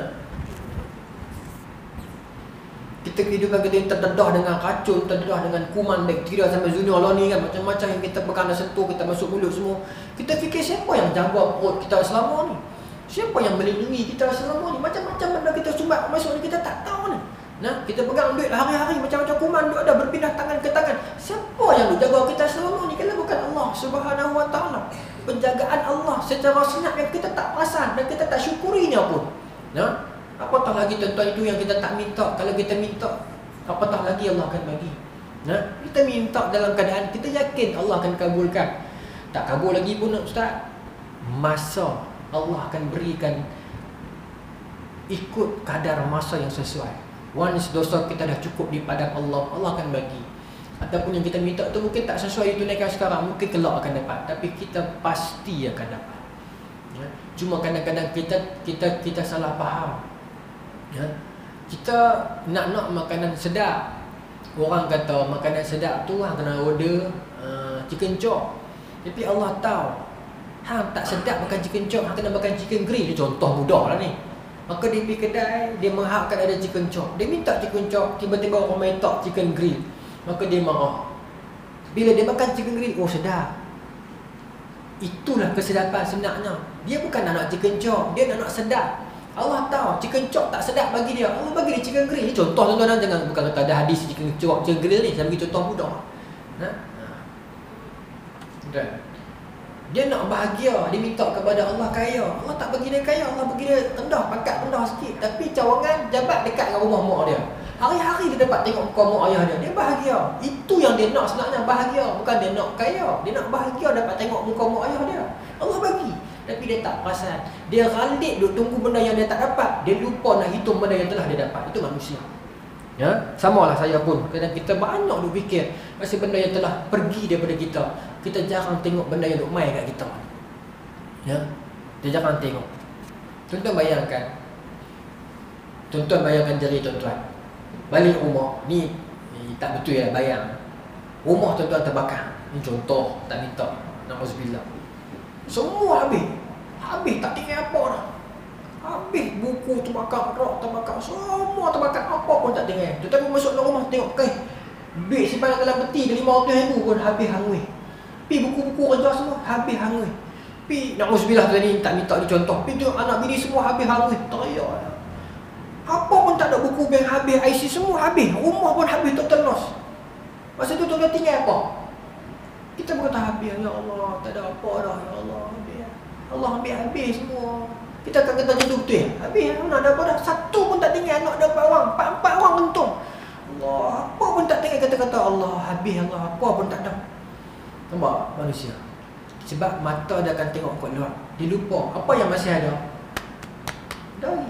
Kita kehidupan kita terdedah dengan racun, terdedah dengan kuman, bakteria sampai zoonosis ni, kan. Macam-macam yang kita pegang dan sentuh, kita masuk mulut semua. Kita fikir siapa yang jaga perut kita selama ni? Siapa yang melindungi kita selama ni? Macam-macam benda kita sumbat masuk ni kita tak tahu ni. Nah, kita pegang duit hari-hari, macam-macam kuman duk ada berpindah tangan ke tangan. Siapa yang duk jaga kita selama ni kalau bukan Allah Subhanahu Wa Taala? Penjagaan Allah secara senyap yang kita tak perasan dan kita tak syukurinya pun. Nah, apatah lagi, tuan-tuan, itu yang kita tak minta. Kalau kita minta, apatah lagi Allah akan bagi. Nah, kita minta dalam keadaan kita yakin Allah akan kabulkan. Tak kabul lagi pun, ustaz, masa Allah akan berikan ikut kadar masa yang sesuai. Once dosa kita dah cukup di padang Allah, Allah akan bagi. Ataupun yang kita minta tu mungkin tak sesuai tunaikan sekarang, mungkin kelak akan dapat, tapi kita pasti akan dapat. Ya. Cuma kadang-kadang kita salah faham. Ya. Kita nak makanan sedap. Orang kata makanan sedap tu hang kena order chicken chop. Tapi Allah tahu hang tak sedap makan chicken chop, hang kena makan chicken grill. Ini contoh mudah lah ni. Maka dia pergi kedai, dia mengharapkan ada chicken chop. Dia minta chicken chop, tiba-tiba orang main tak chicken grill. Maka dia marah. Bila dia makan chicken grill, oh sedap. Itulah kesedapan sebenarnya. Dia bukan nak chicken chop, dia nak sedap. Allah tahu chicken chop tak sedap bagi dia, Allah bagi dia chicken grill. Ini contoh tuan-tuan, jangan bukan kata ada hadis chicken chop, chicken grill ni. Saya bagi contoh mudah. Dia nak bahagia, dia minta kepada Allah kaya. Allah tak bagi dia kaya, Allah bagi dia rendah, pangkat rendah sikit. Tapi cawangan jabat dekat dengan rumah mak dia. Hari-hari dia dapat tengok muka mak ayah dia. Dia bahagia. Itu yang dia nak sebenarnya, bahagia. Bukan dia nak kaya. Dia nak bahagia dapat tengok muka mak ayah dia. Allah bagi. Tapi dia tak perasan. Dia ralik duk tunggu benda yang dia tak dapat. Dia lupa nak hitung benda yang telah dia dapat. Itu manusia. Ya, samalah saya pun. Kadang kita banyak duk fikir pasal benda yang telah pergi daripada kita. Kita jarang tengok benda yang duk mai kat kita. Ya. Kita jarang tengok. Tuan-tuan bayangkan. Tuan-tuan bayangkan diri tuan-tuan. Balik rumah ni tak betul ya, bayang. Rumah tuan-tuan terbakar. Ni contoh, tak minta. Nauzubillah. Semua habis. Habis tak tinggal apa dah. Habis buku terbakar, rak terbakar, semua terbakar, apa pun tak tinggal. Tetapi masuk dalam rumah tengok beg simpan dalam peti RM500,000 pun habis hangui. Pi buku-buku kerja semua habis hangui. Pi nauzubillah tadi tak minta dicontoh. Pi tu anak bini semua habis hangui. Teriak. Apa pun tak ada, buku bank habis, IC semua habis, rumah pun habis tertenos. Masa tu tuan tinggal apa? Kita berkata habis, ya Allah, tak ada apa dah, ya Allah, habis. Allah ambil habis semua. Kita akan kata macam tu betul. Habis mana ada apa dah? Satu pun tak tinggal, nak dapat orang. Empat orang untung. Allah, apa pun tak tinggal, kata-kata Allah habis, Allah apa pun tak ada. Nampak manusia? Sebab mata dia akan tengok kat luar. Dia lupa apa yang masih ada. Dah.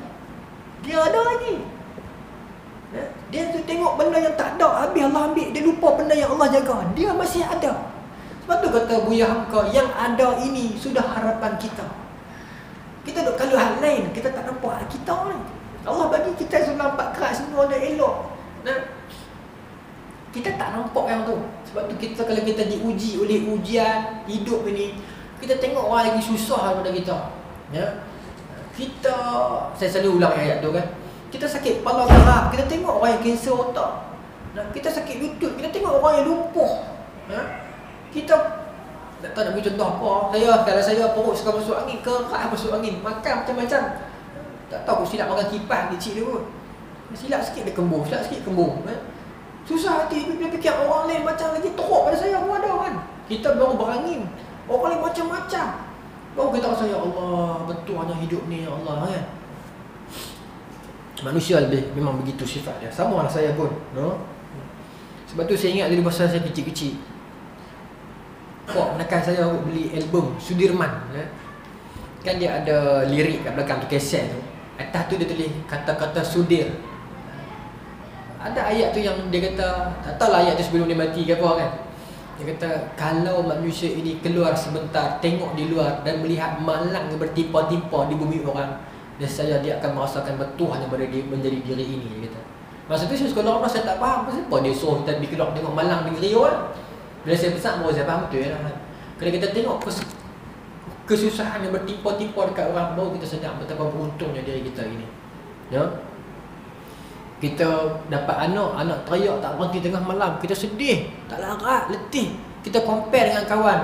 Dia ada lagi. Dia tu tengok benda yang tak ada, habis Allah ambil. Dia lupa benda yang Allah jaga. Dia masih ada. Sebab tu kata Buya Hamka, yang ada ini sudah harapan kita. Kita duk kalau hal lain, kita tak nampak hal kita ni. Allah bagi kita semua nampak keras, semua ada elok. Kita tak nampak yang tu. Sebab tu kita kalau kita diuji oleh ujian hidup ini, kita tengok orang lagi susah daripada kita. Ya. Kita, saya selalu ulang ayat tu kan. Kita sakit kepala gerak, kita tengok orang yang kanser otak. Kita sakit lutut, kita tengok orang yang lumpuh. Kita tak tahu nak beri contoh apa. Kalau saya perut suka masuk angin, kerak masuk angin, makan macam-macam. Tak tahu silap makan kipas kecil dia pun. Silap sikit dia kembung, silap sikit kembung. Susah hati, dia fikir orang lain macam lagi teruk pada saya pun ada kan. Kita baru berangin, orang lain macam-macam. Baru kita rasa, ya Allah, betul hanya hidup ni, ya Allah kan. Manusia lebih memang begitu sifat dia. Sama lah saya pun, no? Sebab tu saya ingat dulu masa saya kecil-kecil, menekan saya beli album Sudirman. Kan dia ada lirik kat belakang tu, kaset tu. Atas tu dia tulis kata-kata Sudir. Ada ayat tu yang dia kata, tak tahulah ayat tu sebelum dia mati ke apa kan. Dia kata, kalau manusia ini keluar sebentar, tengok di luar dan melihat malang bertimpa-timpa di bumi orang, nescaya dia akan merasakan betul hanya menjadi diri ini, dia kata. Masa tu saya sekolah orang, saya tak faham kenapa dia suruh kita pergi keluar tengok malang negeri orang. Bila saya besar baru saya faham betul lah. Kalau kita tengok kesusahan yang bertimpa-timpa dekat orang, baru kita sedar betapa beruntungnya diri kita ini. Ya. Kita dapat anak teriak tak berhenti tengah malam, kita sedih, tak larat, letih. Kita compare dengan kawan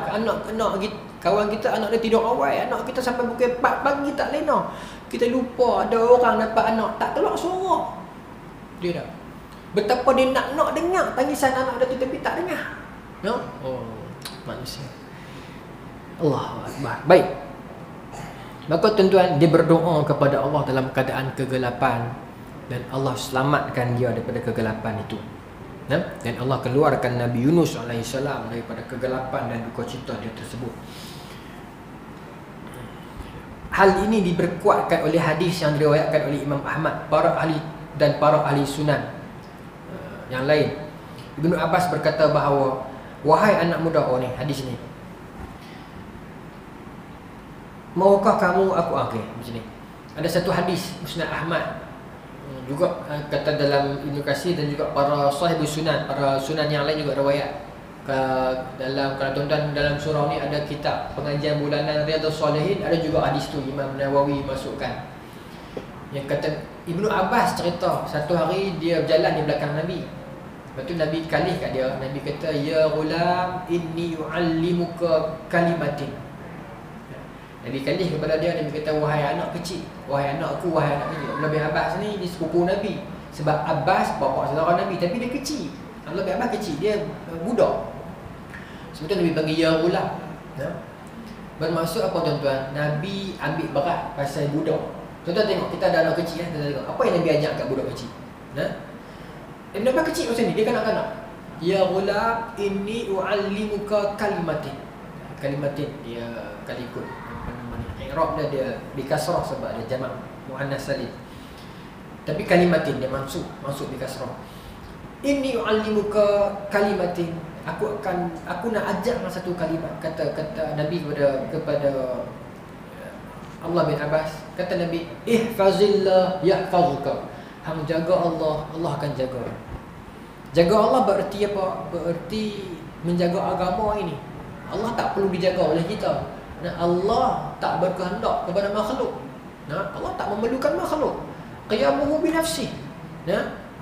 kawan kita, anak dia tidur awal, anak kita sampai pukul 4 pagi tak lena. Kita lupa ada orang dapat anak tak keluar suara. Dia dah. Betapa dia nak dengar tangisan anak dia tu tapi tak dengar. No? Oh, manusia. Allahu Akbar. Baik. Maka tuan-tuan, dia berdoa kepada Allah dalam keadaan kegelapan dan Allah selamatkan dia daripada kegelapan itu. Dan Allah keluarkan Nabi Yunus AS daripada kegelapan dan duka cita dia tersebut. Hal ini diperkuatkan oleh hadis yang diriwayatkan oleh Imam Ahmad, para ahli sunan yang lain. Ibnu Abbas berkata bahawa, wahai anak muda, ni hadis ni, maukah kamu aku macam ni. Ada satu hadis Musnad Ahmad juga kata dalam Ibnu Katsir dan juga para sahibus sunan, para sunan yang lain juga riwayat dalam, kalau tuan-tuan dalam surau ni ada kitab pengajian bulanan Riyadhus Salihin, ada juga hadis tu Imam Nawawi masukkan, yang kata Ibnu Abbas cerita satu hari dia berjalan di belakang Nabi. Lepas tu Nabi kalih kat dia, Nabi kata, ya ghulam inni yu'allimuka kalimatin. Nabi kalih kepada dia, Nabi kata, wahai anak kecil, wahai anakku, wahai anak kecil. Abdullah bin Abbas ni dia sepupu Nabi. Sebab Abbas bapa saudara Nabi, tapi dia kecil. Abdullah bin Abbas kecil, dia budak. Sebab tu Nabi panggil ya ghulam. Bermaksud apa tuan-tuan? Nabi ambil berat pasal budak. Tuan-tuan tengok, kita ada anak kecil kan, tuan-tuan tengok apa yang Nabi ajak kat budak kecil. Ibn Abbas kecil macam ni, dia kanak-kanak. Ya ghulam inni u'allimuka kalimatin. Kalimatin dia kalikut. I'rab dia di kasrah sebab dia jamak muannas salim. Tapi kalimatin dia masuk di kasrah. Inni u'allimuka kalimatin. Aku nak ajak satu kalimat, kata Nabi kepada Allah bin Abbas, kata Nabi, ihfazillah yahfazuka. Hang jaga Allah, Allah akan jaga. Jaga Allah bererti apa? Bererti menjaga agama ini. Allah tak perlu dijaga oleh kita. Allah tak berkehendak kepada makhluk. Allah tak memerlukan makhluk. Qiyamuhu bi nafsi.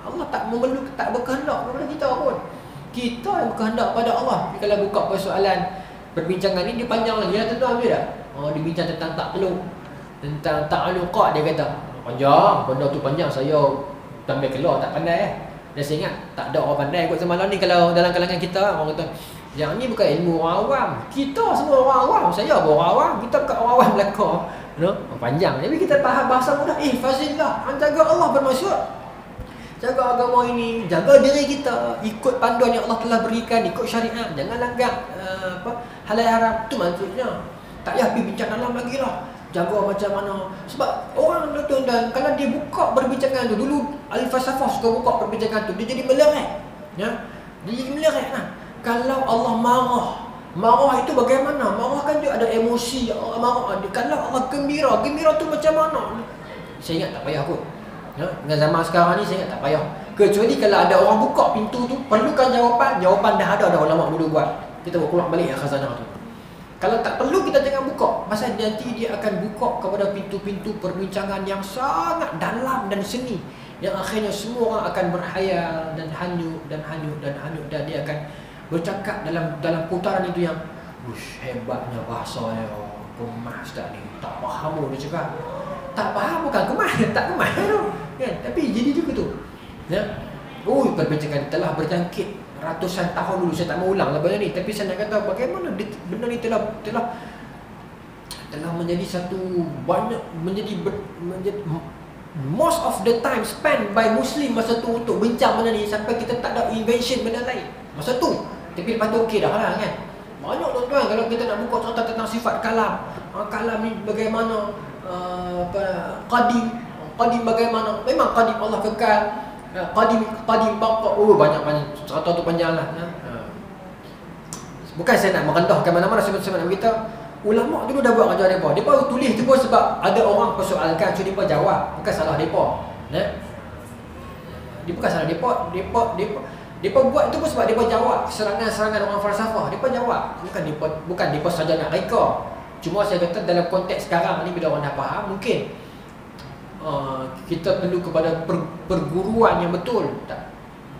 Allah tak berkehendak kepada kita pun. Kita yang berkehendak pada Allah. Kalau buka persoalan perbincangan ni, dia panjang lagi lah tuan-tuan, dia dah. Dia bincang tentang takluk, tentang ta'aluqat, dia kata panjang, benda tu panjang, saya tambah keluar tak pandai. Dan saya ingat tak ada orang pandai kot semalam ni. Kalau dalam kalangan kita, orang kata yang ni bukan ilmu orang awam. Kita semua orang awam. Saya pun orang awam. Kita bukan orang awam belakang, panjang. Tapi kita faham bahasa mudah. Fazillah, jaga Allah bermaksud jaga agama ini, jaga diri kita, ikut panduan yang Allah telah berikan, ikut syariat, jangan langgar halal haram. Itu maksudnya. Tak payah pergi bincang dalam lagi lah, jaga macam mana. Sebab orang tuan-tuan, kalau dia buka perbincangan tu, dulu ahli falsafah suka buka perbincangan tu, dia jadi meleret. Dia jadi meleret lah. Kalau Allah marah itu bagaimana? Marah kan dia ada emosi. Allah marah. Kalau Allah gembira tu macam mana? Saya ingat tak payah kot. Dengan zaman sekarang ni saya ingat tak payah. Kecuali kalau ada orang buka pintu tu, perlukan jawapan dah ada ulama dulu buat. Kita buat keluar balik khazanah tu. Kalau tak perlu, kita jangan buka. Pasal nanti dia akan buka kepada pintu-pintu perbincangan yang sangat dalam dan seni, yang akhirnya semua orang akan berhayal dan hanyut dan dia akan bercakap dalam putaran itu yang hebatnya bahasanya. Kemas tak ni, tak faham pun dia cakap. Tak faham bukan kemas, tak kemas tu. Kan? Tapi jadi juga tu. Perbincangan telah berjangkit ratusan tahun dulu. Saya tak mau ulang lah benda ni, tapi saya nak kata bagaimana benda ni telah menjadi satu menjadi most of the time spent by Muslim masa tu untuk bincang benda ni, sampai kita tak ada invention benda lain masa tu. Tapi lepas tu okey dah lah kan. Banyak tuan-tuan kalau kita nak buka cerita tentang sifat kalam. Kalam ni bagaimana, qadim bagaimana. Memang qadim Allah kekal. Qadim bapa. Banyak cerita tu panjang lah. Bukan saya nak merendahkan mana-mana sebab kita. Ulama dulu dah buat kerja mereka. Mereka tulis tu pun sebab ada orang persoalkan, so mereka jawab. Bukan salah mereka. Dia bukan salah mereka buat itu pun sebab mereka jawab serangan-serangan orang falsafah. Mereka jawab. Bukan mereka saja nak reka. Cuma saya kata dalam konteks sekarang ni, bila orang dah faham, mungkin kita perlu kepada perguruan yang betul.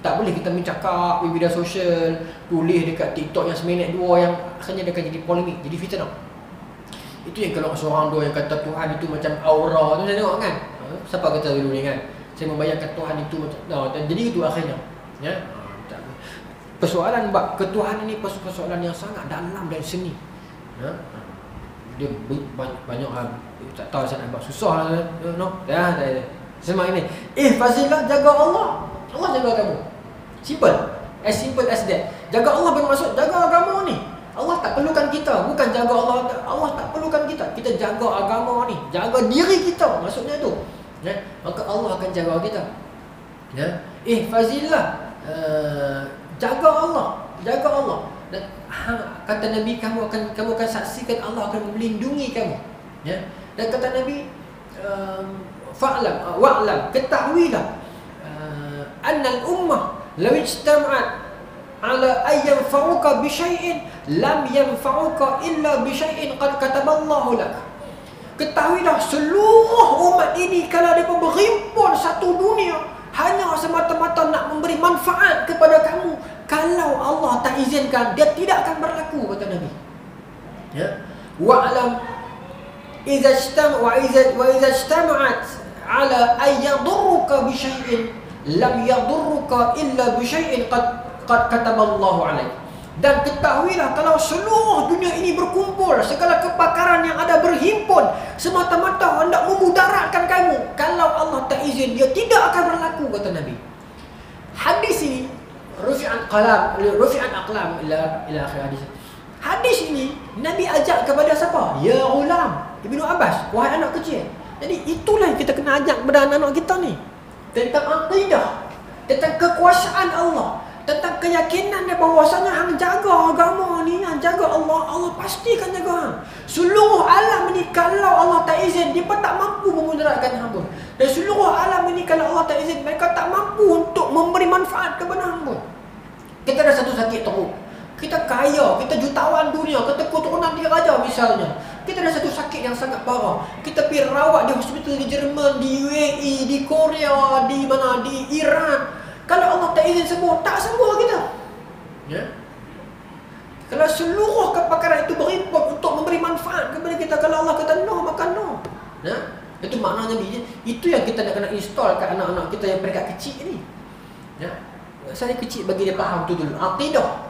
Tak boleh kita mencakap di media sosial, tulis dekat TikTok yang seminit dua, yang akhirnya dia akan jadi polemik, jadi fitnah. Itu yang kalau seorang dua yang kata Tuhan itu macam aura tu, saya tengok kan. Siapa kata dulu ni kan? Saya membayangkan Tuhan itu macam dan jadi itu akhirnya. Persoalan bab ketuhanan ni persoalan yang sangat dalam dan seni. Dia banyak tak tahu saya nak buat susah lah. Semua ini. Fazillah, jaga Allah. Allah jaga kamu. Simple. As simple as that. Jaga Allah bermaksud jaga agama ni. Allah tak perlukan kita. Bukan jaga Allah. Allah tak perlukan kita. Kita jaga agama ni. Jaga diri kita. Maksudnya tu. Maka Allah akan jaga kita. Fazillah. Jaga Allah. Jaga Allah. Dan kata Nabi, kamu akan saksikan Allah akan melindungi kamu. Dan kata Nabi, wa'lam, ketahuilah annal ummah law ijtama'at ala ay yanfa'uka bi syai'in lam yanfa'uka illa bi syai'in qad kataballahu lak. Ketahuilah seluruh umat ini kalau mereka berhimpun satu dunia hanya semata-mata nak memberi manfaat kepada kamu, kalau Allah tak izinkan, dia tidak akan berlaku, kata Nabi. Ya. Wa'lam idza ijtama'at ala ay yadurruka bi syai'in lam yadurruka illa bi syai'in qad kataballahu alaik. Dan ketahuilah kalau seluruh dunia ini berkumpul, segala kepakaran yang ada berhimpun semata-mata hendak memudaratkan kamu, kalau Allah tak izin, dia tidak akan berlaku, kata Nabi. Hadis ini rufi'an aqlam ila akhir hadis. Hadis ini Nabi ajak kepada siapa? Ya ghulam, Ibnu Abbas, wahai anak kecil. Jadi itulah yang kita kena ajak kepada anak-anak kita ni, tentang akidah, tentang kekuasaan Allah, tentang keyakinan dia bahawasanya hang jaga agama ni, hang jaga Allah, Allah pasti akan jaga hang. Seluruh alam ni kalau Allah tak izin, dia pun tak mampu memudaratkan hang pun. Dan seluruh alam ni kalau Allah tak izin, mereka tak mampu untuk memberi manfaat kepada hang pun. Kita ada satu sakit teruk, kita kaya, kita jutawan dunia, kita keturunan dia raja misalnya, kita ada satu sakit yang sangat parah, kita pergi rawat di hospital di Jerman, di UAE, di Korea, di mana, di Iran. Kalau Allah tak izin sembuh, tak sembuh kita. Ya? Kalau seluruh kepakaran itu berhimpun untuk memberi manfaat kepada kita, kalau Allah kata no, maka no. Ya? Itu maknanya itu yang kita nak kena install ke anak-anak kita yang peringkat kecil ni. Ya? Saya kecil bagi dia faham tu dulu, akidah.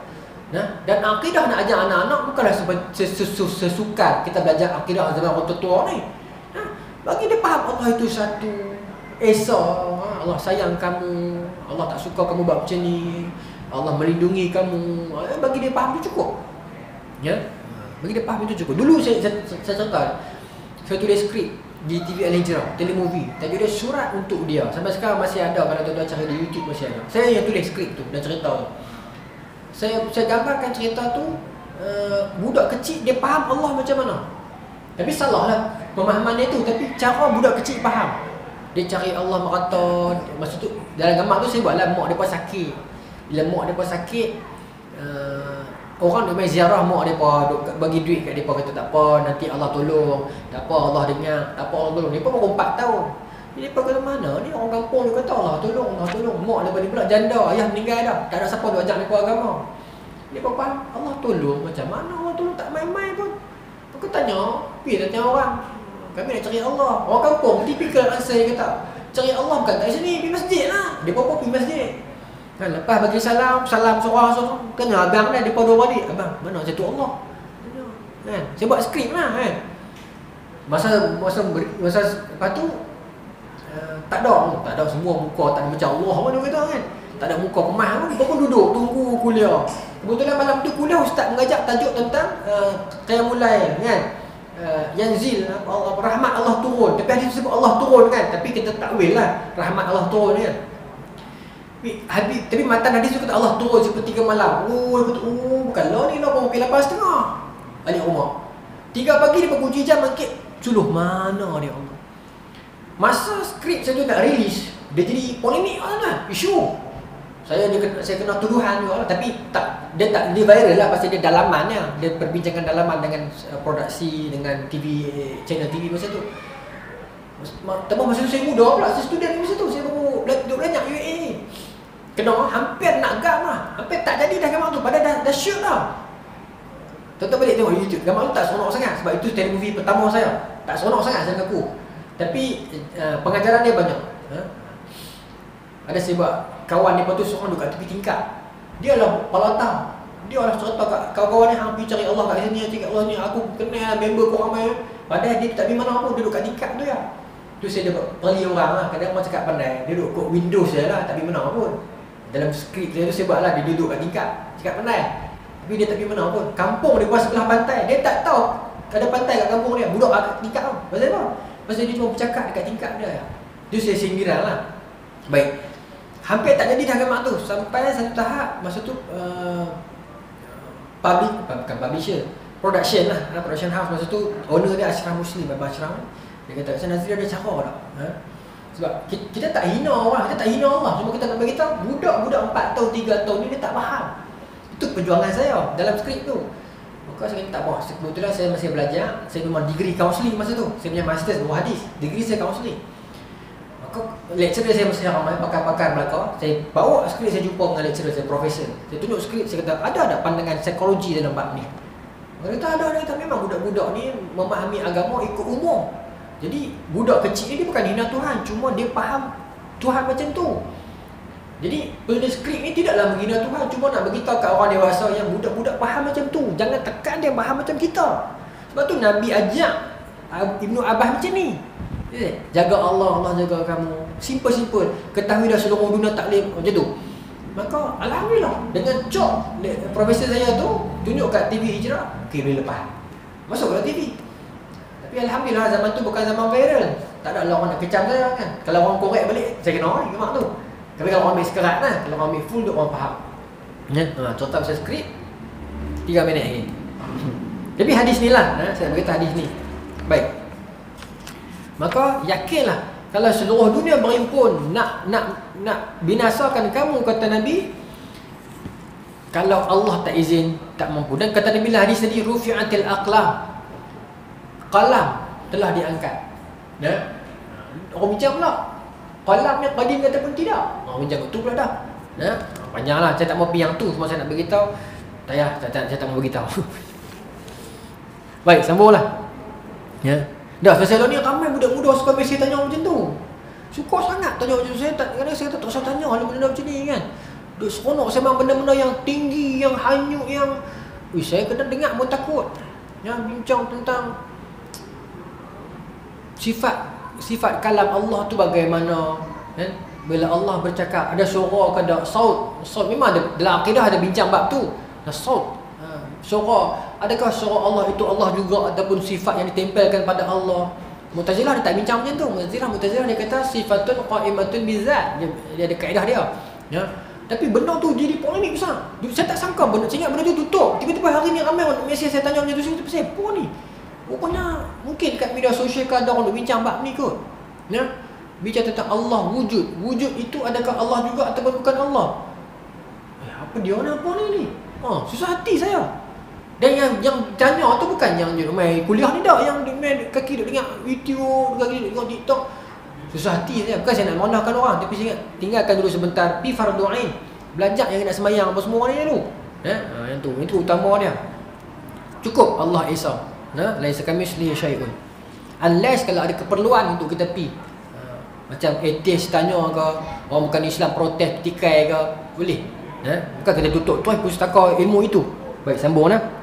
Ya? Dan akidah nak ajar anak-anak bukanlah sesukan kita belajar akidah zaman orang tua ni. Ya? Bagi dia faham Allah itu satu, Esa, Allah sayang kamu, Allah tak suka kamu buat macam ni, Allah melindungi kamu. Bagi dia faham itu cukup. Ya? Bagi dia faham itu cukup. Dulu saya contoh, saya tulis skrip di TV Al-Hijrah, telemovie, tajuk dia Surat Untuk Dia. Sampai sekarang masih ada, kalau tuan-tuan cari di YouTube masih ada. Saya yang tulis skrip tu dan cerita tu. Saya gambarkan cerita tu, budak kecil dia faham Allah macam mana. Tapi salahlah pemahaman dia tu, tapi cara budak kecil faham. Dia cari Allah merata. Masa tu dalam gambar tu saya buatlah mak depa sakit. Bila mak depa sakit, orang duk main ziarah mak depa, duk bagi duit kat depa, kata tak apa, nanti Allah tolong. Tak apa, Allah dengar. Tak apa, Allah tolong. Depa baru 4 tahun. Jadi depa kata mana ni orang kampung dia kata Allah tolong, Allah tolong. Mak depa ni pula janda, ayah meninggal dah. Tak ada siapa duk ajak depa agama. Depa faham Allah tolong macam mana Allah tolong, tak main-main pun. Aku tanya, pergi tanya orang. Kami nak cari Allah. Orang kampung tipikal answer dia kata, cari Allah bukan kat sini, pergi masjid lah. Dia pun pergi masjid. Kan, lepas bagi salam seorang-seorang, tanya abang dah, depa dua balik. Abang, mana satu Allah? Kan, saya buat skrip lah kan. Masa lepas tu tak ada semua muka tak ada macam Allah mana kata kan. Tak ada muka kemah pun, depa pun duduk tunggu kuliah. Kebetulan malam tu kuliah ustaz mengajak tajuk tentang qiyamul lail kan. Yanzil, rahmat Allah turun. Tapi hadis sebut Allah turun kan, tapi kita takwil lah rahmat Allah turun kan. Tapi matan hadis tu kata Allah turun sepertiga malam. Bukanlah ni lah pukul 8.30 balik rumah. 3 pagi dia kunci jam bangkit suluh, mana dia Allah. Masa skrip saya tu nak release, dia jadi polemik lah, isu. Saya kena tuduhan juga lah. Tapi dia tak viral lah pasal dia dalamannya. Dia perbincangan dalaman dengan produksi, dengan TV, channel TV masa tu. Masa tu saya muda pula, saya student masa tu. Saya baru duduk belajar UAE. Kena hampir nak gam lah. Hampir tak jadi dah gambar tu, padahal dah shoot dah. Tuan-tuan balik tengok YouTube, gambar tu tak seronok sangat. Sebab itu telemovie pertama saya. Tak seronok sangat saya mengaku. Tapi pengajaran dia banyak. Ada saya buat kawan dia tu seorang duduk kat tepi tingkat. Dia lah pelatang. Dia lah cerita kat kawan-kawan dia, hampir cari Allah kat sini, cari Allah ni, aku kenal member korang main. Padahal dia tak pergi mana pun, dia duduk kat tingkat tu ya. Tu saya dapat perli orang lah, kadang orang cakap pandai. Dia duduk kot Windows je lah, tak pergi mana pun. Dalam skrip saya tu saya buat lah, dia duduk kat tingkat, cakap pandai. Tapi dia tak pergi mana pun. Kampung dia buat sebelah pantai, dia tak tahu ada pantai kat kampung dia, budak kat tingkat tau. Pasal apa? Pasal dia cuma bercakap dekat tingkat dia. Tu saya sindiran lah. Baik. Hampir tak jadi dah gambar tu. Sampai satu tahap, masa tu bukan publisher, production lah, production house. Masa tu owner dia Ashraf Muslim, Abang Ashraf. Dia kata, Nazri ada cara tak? Sebab kita tak hina orang, kita tak hina Allah. Cuma kita nak beritahu budak-budak 4 tahun, 3 tahun ni dia tak faham. Itu perjuangan saya dalam skrip tu. Maka saya tak apa. Kebetulan saya masih belajar. Saya memang degree counselling masa tu. Saya punya master buah hadis. Degree saya counselling. Maka lecturer saya masih ramai, pakar-pakar belakang. Saya bawa skrip, saya jumpa dengan lecturer saya, profesor. Saya tunjuk skrip, saya kata, ada pandangan psikologi dalam bab ni? Dia kata ada. Memang budak-budak ni memahami agama ikut umur. Jadi budak kecil ni dia bukan hina Tuhan, cuma dia faham Tuhan macam tu. Jadi penulis skrip ni tidaklah menghina Tuhan, cuma nak beritahu kat orang dewasa yang budak-budak faham macam tu. Jangan tekan dia faham macam kita. Sebab tu Nabi ajak Ibnu Abbas macam ni. Jaga Allah, Allah jaga kamu. Simple-simple. Ketahui dah seluruh dunia taklim macam tu. Maka alhamdulillah dengan job profesor saya tu tunjuk kat TV Hijrah, okey boleh lepas. Masuk ke TV. Tapi alhamdulillah zaman tu bukan zaman viral. Tak ada orang nak kecam saya kan. Kalau orang korek balik, saya kena orang mak tu. Tapi kalau orang ambil sekerat lah, kalau orang ambil full, orang faham. Ya, contoh saya skrip 3 minit lagi. Tapi hadis ni lah, saya beritahu hadis ni. Baik. Maka yakinlah kalau seluruh dunia berhimpun nak binasakan kamu, kata Nabi, kalau Allah tak izin, tak mampu. Dan kata Nabi lah hadis tadi, rufi'atil aqlam, qalam telah diangkat. Ya. Orang bincang pula, qalam ni qadim kata pun tidak. Orang bincang tu pula dah. Ya. Panjanglah, saya tak mau pergi yang tu, cuma saya nak beritahu. Saya tak mau beritahu. Baik, sambunglah. Ya. Dah selesai ni ramai budak-budak suka mesej tanya macam tu. Suka sangat tanya macam tu. Kadang-kadang saya tak usah tanya hal benda macam ni kan. Duk seronok saya benda-benda yang tinggi, yang hanyut, yang saya kena dengar pun takut. Ya, bincang tentang sifat kalam Allah tu bagaimana, kan? Bila Allah bercakap, ada suara ke ada saut. Saut memang ada dalam akidah, ada bincang bab tu. Ada saut. Suara, adakah suara Allah itu Allah juga ataupun sifat yang ditempelkan pada Allah? Mu'tazilah dia tak bincang macam tu. Mu'tazilah dia kata sifatun qa'imatun bizat. Dia ada kaedah dia. Ya. Tapi benda tu jadi polemik besar. Saya tak sangka benda, saya ingat benda tu tutup. Tiba-tiba hari ni ramai orang mesej saya tanya macam tu, saya pasal apa ni? Rupanya mungkin kat media sosial ke ada orang bincang bab ni kot. Ya. Bicara tentang Allah wujud. Wujud itu adakah Allah juga ataupun bukan Allah? Apa dia ni apa ni? Susah hati saya. Dan yang tanya tu bukan yang main kuliah ni dah, yang main kaki duk dengar video, kaki duk tengok TikTok. Susah hati saya. Bukan saya nak merendahkan orang, tapi saya ingat tinggalkan dulu sebentar. Pi fardu ain. Belajar yang nak sembahyang apa semua ni dulu. Yang tu, itu utama dia. Cukup Allah Esa. Laisa kamitslihi syai'un. Unless kalau ada keperluan untuk kita pi. Macam atheist tanya ke, orang bukan Islam protes petikai ke, boleh. Bukan kita tutup tu pustaka ilmu itu. Baik, sambung nah.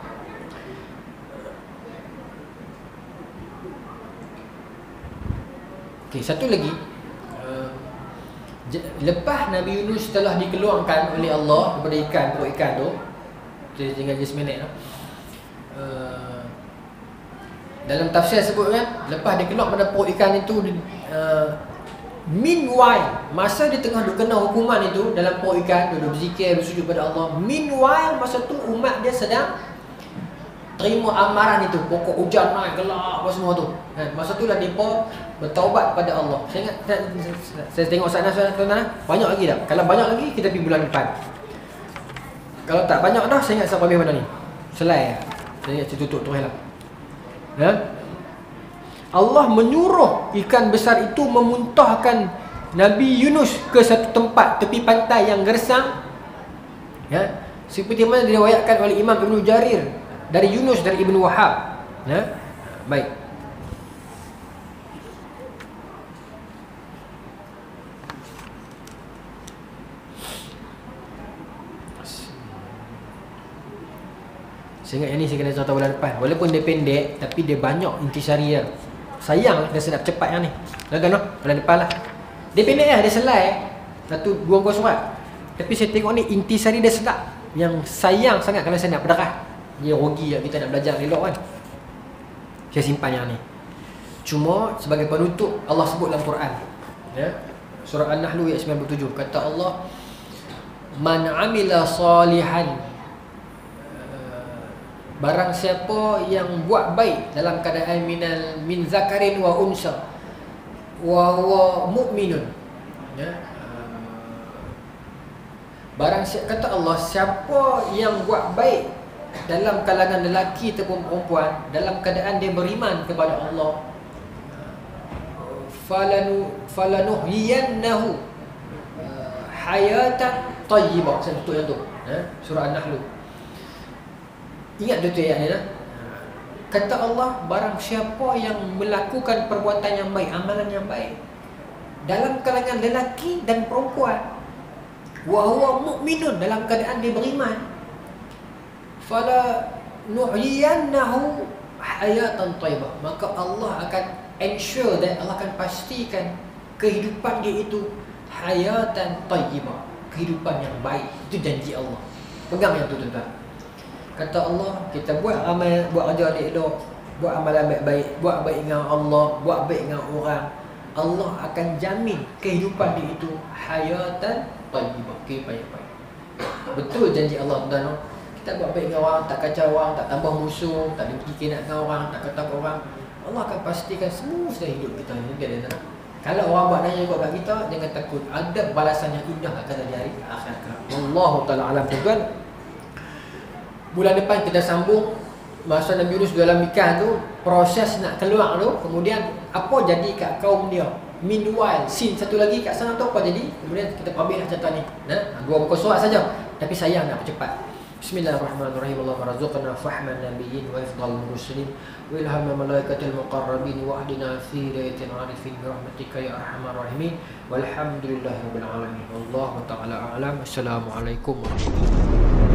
Okay, satu lagi, lepas Nabi Yunus telah dikeluarkan oleh Allah daripada perut ikan tu, saya tinggal just minit lah. Dalam tafsir sebut kan, lepas dia keluar pada perut ikan itu, meanwhile, masa dia tengah duk kena hukuman itu dalam perut ikan, duduk berzikir, bersujud pada Allah. Meanwhile, masa tu umat dia sedang terima amaran itu, pokok hujan naik gelap apa semua tu. Masa tu lah mereka bertaubat pada Allah. Saya ingat saya tengok sana tuan-tuan, banyak lagi dah. Kalau banyak lagi kita pergi bulan depan. Kalau tak banyak dah, saya ingat sampai mana ni. Selai. Saya ingat saya tutup tu lah. Allah menyuruh ikan besar itu memuntahkan Nabi Yunus ke satu tempat tepi pantai yang gersang. Ya, seperti mana diriwayatkan oleh Imam Ibnu Jarir dari Yunus dari Ibnu Wahab. Ya, baik. Saya ingat yang ni saya kena tahu bulan depan. Walaupun dia pendek, tapi dia banyak intisari dia. Sayang dia sedap cepat yang ni. Bulan depan lah. Dia pendek lah, dia selai. Satu dua muka surat. Tapi saya tengok ni intisari dia sedap. Yang sayang sangat kalau saya nak berdarah. Dia rugi lah kita nak belajar elok kan. Saya simpan yang ni. Cuma sebagai penutup, Allah sebut dalam Quran. Ya? Surah An-Nahl ayat 97. Kata Allah, man amila salihan, barang siapa yang buat baik dalam keadaan min zakarin wa unsa, wa huwa mu'minun. Ya. Kata Allah, siapa yang buat baik dalam kalangan lelaki ataupun perempuan dalam keadaan dia beriman kepada Allah, falanuhyiyannahu hayatan thayyibah. Saya tutup yang tu, surah An-Nahl. Ingat betul ayat ni. Kata Allah, barang siapa yang melakukan perbuatan yang baik, amalan yang baik dalam kalangan lelaki dan perempuan, wa huwa mu'minun, dalam keadaan dia beriman, fala nuhyiyannahu hayatan thayyibah, maka Allah akan ensure, dan Allah akan pastikan kehidupan dia itu hayatan thayyibah, kehidupan yang baik. Itu janji Allah. Pegang yang tu tuan-tuan. Kata Allah, kita buat amal, buat kerja elok, buat amalan baik-baik, buat baik dengan Allah, buat baik dengan orang, Allah akan jamin kehidupan dia itu hayatan thayyibah, kehidupan yang baik. Betul janji Allah, tuan-tuan. Kita buat baik dengan orang, tak kacau orang, tak tambah musuh, tak dengki kena dengan orang, tak kata orang, Allah akan pastikan semua sudah hidup kita ni. Kalau orang buat nanya buat kat kita, jangan takut, ada balasan yang indah akan terjadi hari akhirat. Wallahu taala alam. Tuan, bulan depan kita sambung masa Nabi Yunus dalam ikan tu, proses nak keluar tu, kemudian apa jadi kat kaum dia. Meanwhile, scene satu lagi kat sana tu apa jadi, kemudian kita habislah cerita ni. Dua muka surat saja, tapi sayang nak percepat. Bismillahirrahmanirrahim. Allahumma razaqna fahman nabiyyin wa ifdal mursalin wa ilham malaikatil muqarrabin wa ahdina fi hidayatil arifin bi rahmatika ya arhamar rahimin. Walhamdulillahirabbil alamin. Wallahu ta'ala a'lam. Assalamualaikum warahmatullahi wabarakatuh.